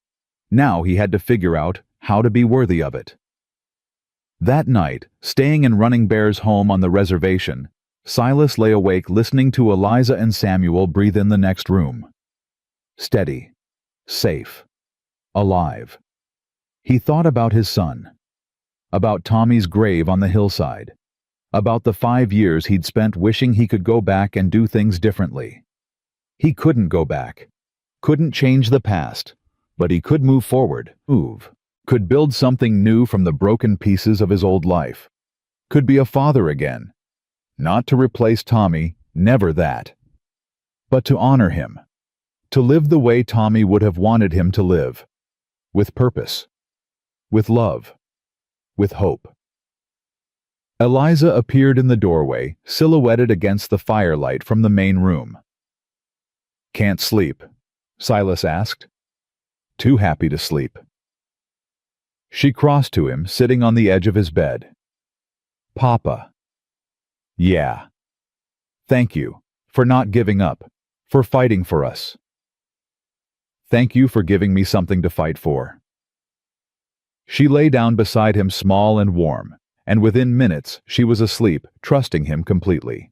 Now he had to figure out how to be worthy of it. That night, staying in Running Bear's home on the reservation, Silas lay awake listening to Eliza and Samuel breathe in the next room. Steady. Safe. alive. He thought about his son, about Tommy's grave on the hillside, about the 5 years he'd spent wishing he could go back and do things differently. He couldn't go back, couldn't change the past, but he could move forward, could build something new from the broken pieces of his old life, could be a father again. Not to replace Tommy, never that. But to honor him, to live the way Tommy would have wanted him to live, with purpose, with love, with hope. Eliza appeared in the doorway, silhouetted against the firelight from the main room. "Can't sleep?" Silas asked. "Too happy to sleep." She crossed to him, sitting on the edge of his bed. "Papa." "Yeah. Thank you, for not giving up, for fighting for us." "Thank you for giving me something to fight for." She lay down beside him, small and warm, and within minutes she was asleep, trusting him completely.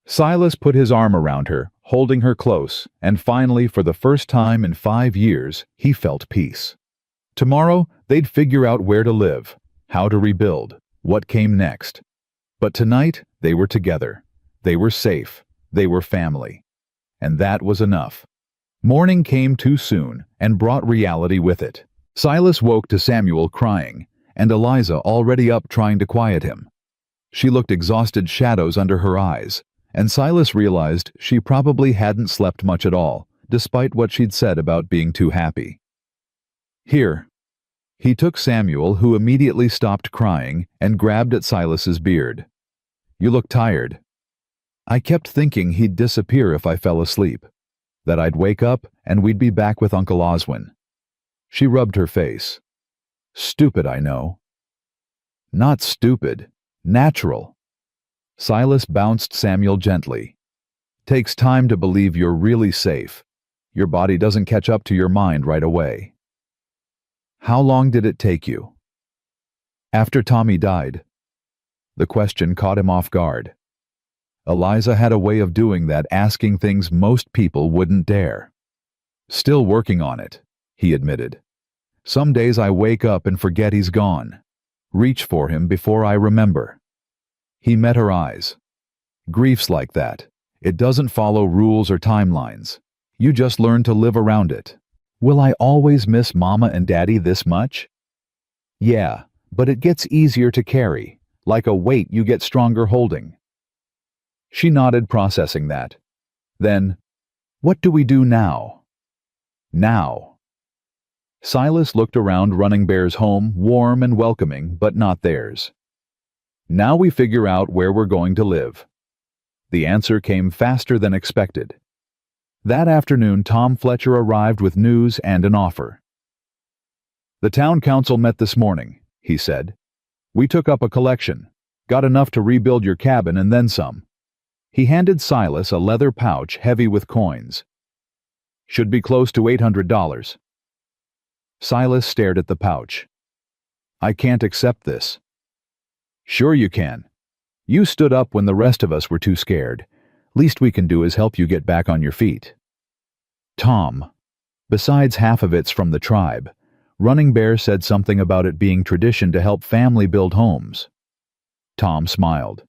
Silas put his arm around her, holding her close, and finally, for the first time in 5 years, he felt peace. Tomorrow, they'd figure out where to live, how to rebuild, what came next. But tonight, they were together. They were safe. They were family. And that was enough. Morning came too soon and brought reality with it. Silas woke to Samuel crying, and Eliza already up trying to quiet him. She looked exhausted, shadows under her eyes, and Silas realized she probably hadn't slept much at all, despite what she'd said about being too happy. "Here." He took Samuel, who immediately stopped crying, and grabbed at Silas's beard. "You look tired." "I kept thinking he'd disappear if I fell asleep, that I'd wake up and we'd be back with Uncle Oswin." She rubbed her face. "Stupid, I know." "Not stupid. Natural." Silas bounced Samuel gently. "Takes time to believe you're really safe. Your body doesn't catch up to your mind right away." "How long did it take you?" "After Tommy died." The question caught him off guard. Eliza had a way of doing that, asking things most people wouldn't dare. "Still working on it," he admitted. "Some days I wake up and forget he's gone. Reach for him before I remember." He met her eyes. "Grief's like that. It doesn't follow rules or timelines. You just learn to live around it." "Will I always miss Mama and Daddy this much?" "Yeah, but it gets easier to carry, like a weight you get stronger holding." She nodded, processing that. Then, "What do we do now?" "Now." Silas looked around Running Bear's home, warm and welcoming, but not theirs. "Now we figure out where we're going to live." The answer came faster than expected. That afternoon, Tom Fletcher arrived with news and an offer. "The town council met this morning," he said. "We took up a collection, got enough to rebuild your cabin and then some." He handed Silas a leather pouch heavy with coins. "Should be close to $800. Silas stared at the pouch. "I can't accept this." "Sure you can. You stood up when the rest of us were too scared. Least we can do is help you get back on your feet." "Tom, besides half of it's from the tribe, Running Bear said something about it being tradition to help family build homes." Tom smiled.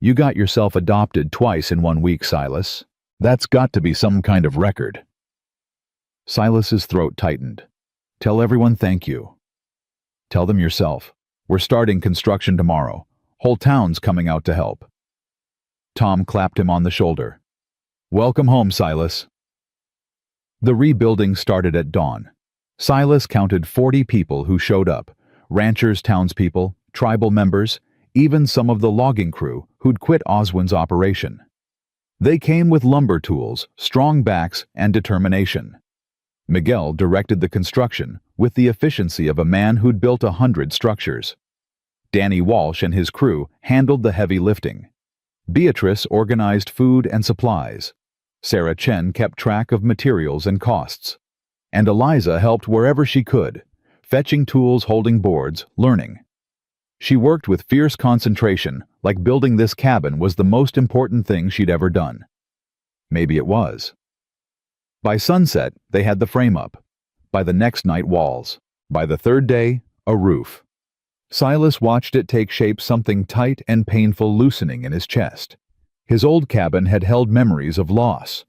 "You got yourself adopted twice in 1 week, Silas. That's got to be some kind of record." Silas's throat tightened. "Tell everyone thank you." "Tell them yourself. We're starting construction tomorrow. Whole town's coming out to help." Tom clapped him on the shoulder. "Welcome home, Silas." The rebuilding started at dawn. Silas counted 40 people who showed up, ranchers, townspeople, tribal members, even some of the logging crew who'd quit Oswin's operation. They came with lumber tools, strong backs, and determination. Miguel directed the construction with the efficiency of a man who'd built 100 structures. Danny Walsh and his crew handled the heavy lifting. Beatrice organized food and supplies. Sarah Chen kept track of materials and costs. And Eliza helped wherever she could, fetching tools, holding boards, learning. She worked with fierce concentration, like building this cabin was the most important thing she'd ever done. Maybe it was. By sunset, they had the frame up. By the next night, walls. By the third day, a roof. Silas watched it take shape, something tight and painful loosening in his chest. His old cabin had held memories of loss.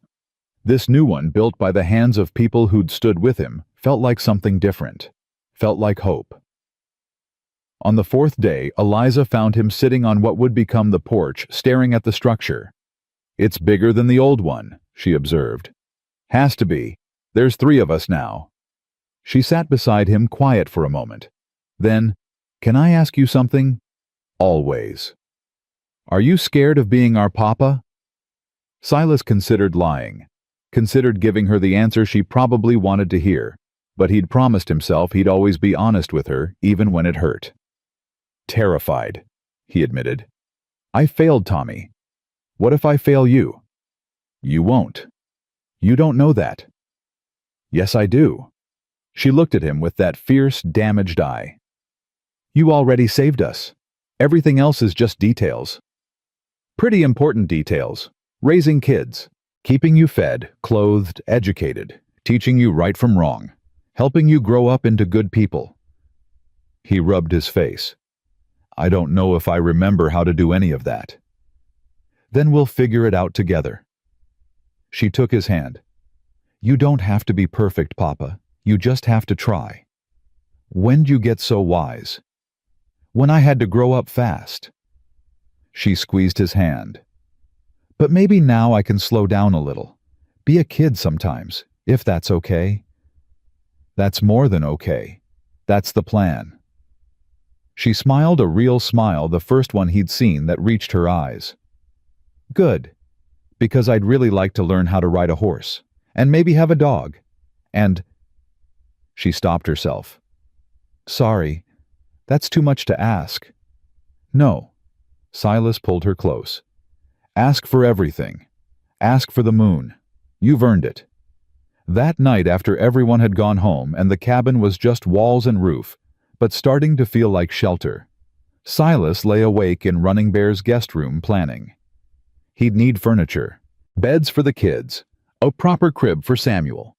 This new one, built by the hands of people who'd stood with him, felt like something different. Felt like hope. On the fourth day, Eliza found him sitting on what would become the porch, staring at the structure. "It's bigger than the old one," she observed. "Has to be. There's 3 of us now." She sat beside him, quiet for a moment. Then, "Can I ask you something?" "Always." "Are you scared of being our papa?" Silas considered lying, considered giving her the answer she probably wanted to hear, but he'd promised himself he'd always be honest with her, even when it hurt. "Terrified," he admitted. "I failed Tommy. What if I fail you?" "You won't. You don't know that." "Yes, I do." She looked at him with that fierce, damaged eye. "You already saved us. Everything else is just details. Pretty important details. Raising kids, keeping you fed, clothed, educated, teaching you right from wrong, helping you grow up into good people." He rubbed his face. "I don't know if I remember how to do any of that." "Then we'll figure it out together." She took his hand. "You don't have to be perfect, Papa. You just have to try." "When'd you get so wise?" "When I had to grow up fast." She squeezed his hand. "But maybe now I can slow down a little. Be a kid sometimes, if that's okay." "That's more than okay. That's the plan." She smiled a real smile, the first one he'd seen that reached her eyes. "Good. Because I'd really like to learn how to ride a horse. And maybe have a dog. And—" She stopped herself. "Sorry. That's too much to ask." "No." Silas pulled her close. "Ask for everything. Ask for the moon. You've earned it." That night, after everyone had gone home and the cabin was just walls and roof, but starting to feel like shelter, Silas lay awake in Running Bear's guest room planning. He'd need furniture, beds for the kids, a proper crib for Samuel,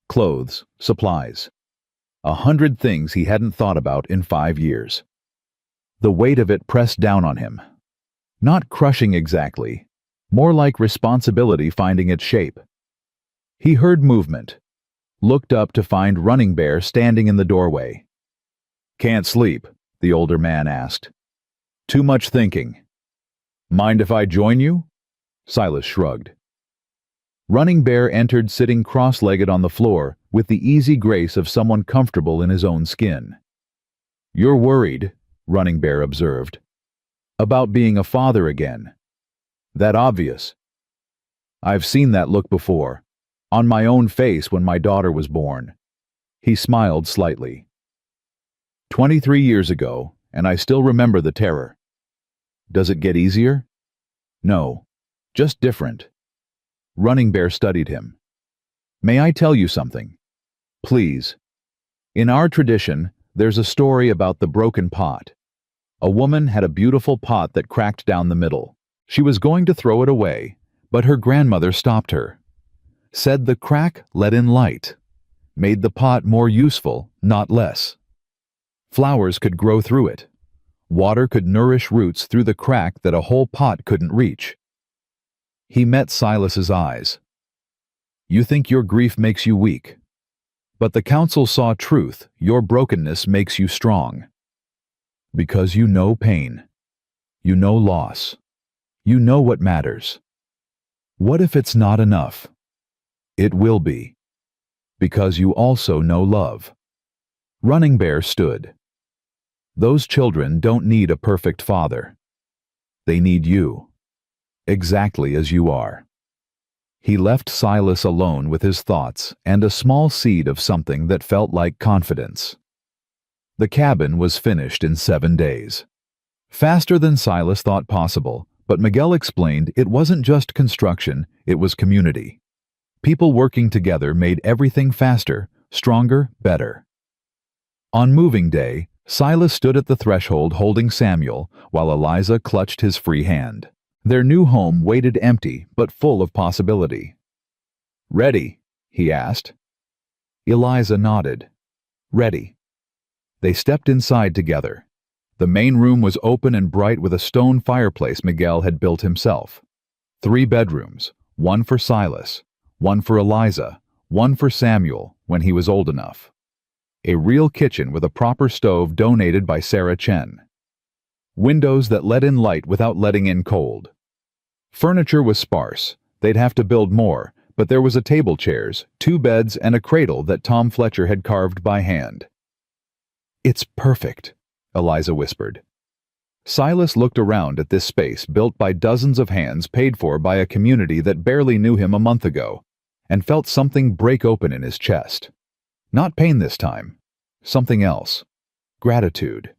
clothes, supplies. 100 things he hadn't thought about in 5 years. The weight of it pressed down on him. Not crushing exactly, more like responsibility finding its shape. He heard movement, looked up to find Running Bear standing in the doorway. "Can't sleep?" the older man asked. "Too much thinking." "Mind if I join you?" Silas shrugged. Running Bear entered sitting cross-legged on the floor with the easy grace of someone comfortable in his own skin. "You're worried," Running Bear observed, "about being a father again. That obvious?" "I've seen that look before, on my own face when my daughter was born." He smiled slightly. 23 years ago, and I still remember the terror." "Does it get easier?" "No, just different." Running Bear studied him. "May I tell you something?" "Please." "In our tradition, there's a story about the broken pot. A woman had a beautiful pot that cracked down the middle. She was going to throw it away, but her grandmother stopped her. Said the crack let in light, made the pot more useful, not less. Flowers could grow through it. Water could nourish roots through the crack that a whole pot couldn't reach." He met Silas's eyes. "You think your grief makes you weak. But the council saw truth. Your brokenness makes you strong. Because you know pain. You know loss. You know what matters. What if it's not enough? It will be. Because you also know love." Running Bear stood. "Those children don't need a perfect father. They need you. Exactly as you are." He left Silas alone with his thoughts and a small seed of something that felt like confidence. The cabin was finished in 7 days. Faster than Silas thought possible, but Miguel explained it wasn't just construction, it was community. People working together made everything faster, stronger, better. On moving day, Silas stood at the threshold holding Samuel while Eliza clutched his free hand. Their new home waited empty but full of possibility. "Ready?" he asked. Eliza nodded. Ready. They stepped inside together. The main room was open and bright with a stone fireplace Miguel had built himself. 3 bedrooms, one for Silas, one for Eliza, one for Samuel when he was old enough. A real kitchen with a proper stove donated by Sarah Chen. Windows that let in light without letting in cold. Furniture was sparse. They'd have to build more, but there was a table chairs, 2 beds, and a cradle that Tom Fletcher had carved by hand. "It's perfect," Eliza whispered. Silas looked around at this space built by dozens of hands paid for by a community that barely knew him a month ago, and felt something break open in his chest. Not pain this time. Something else. Gratitude.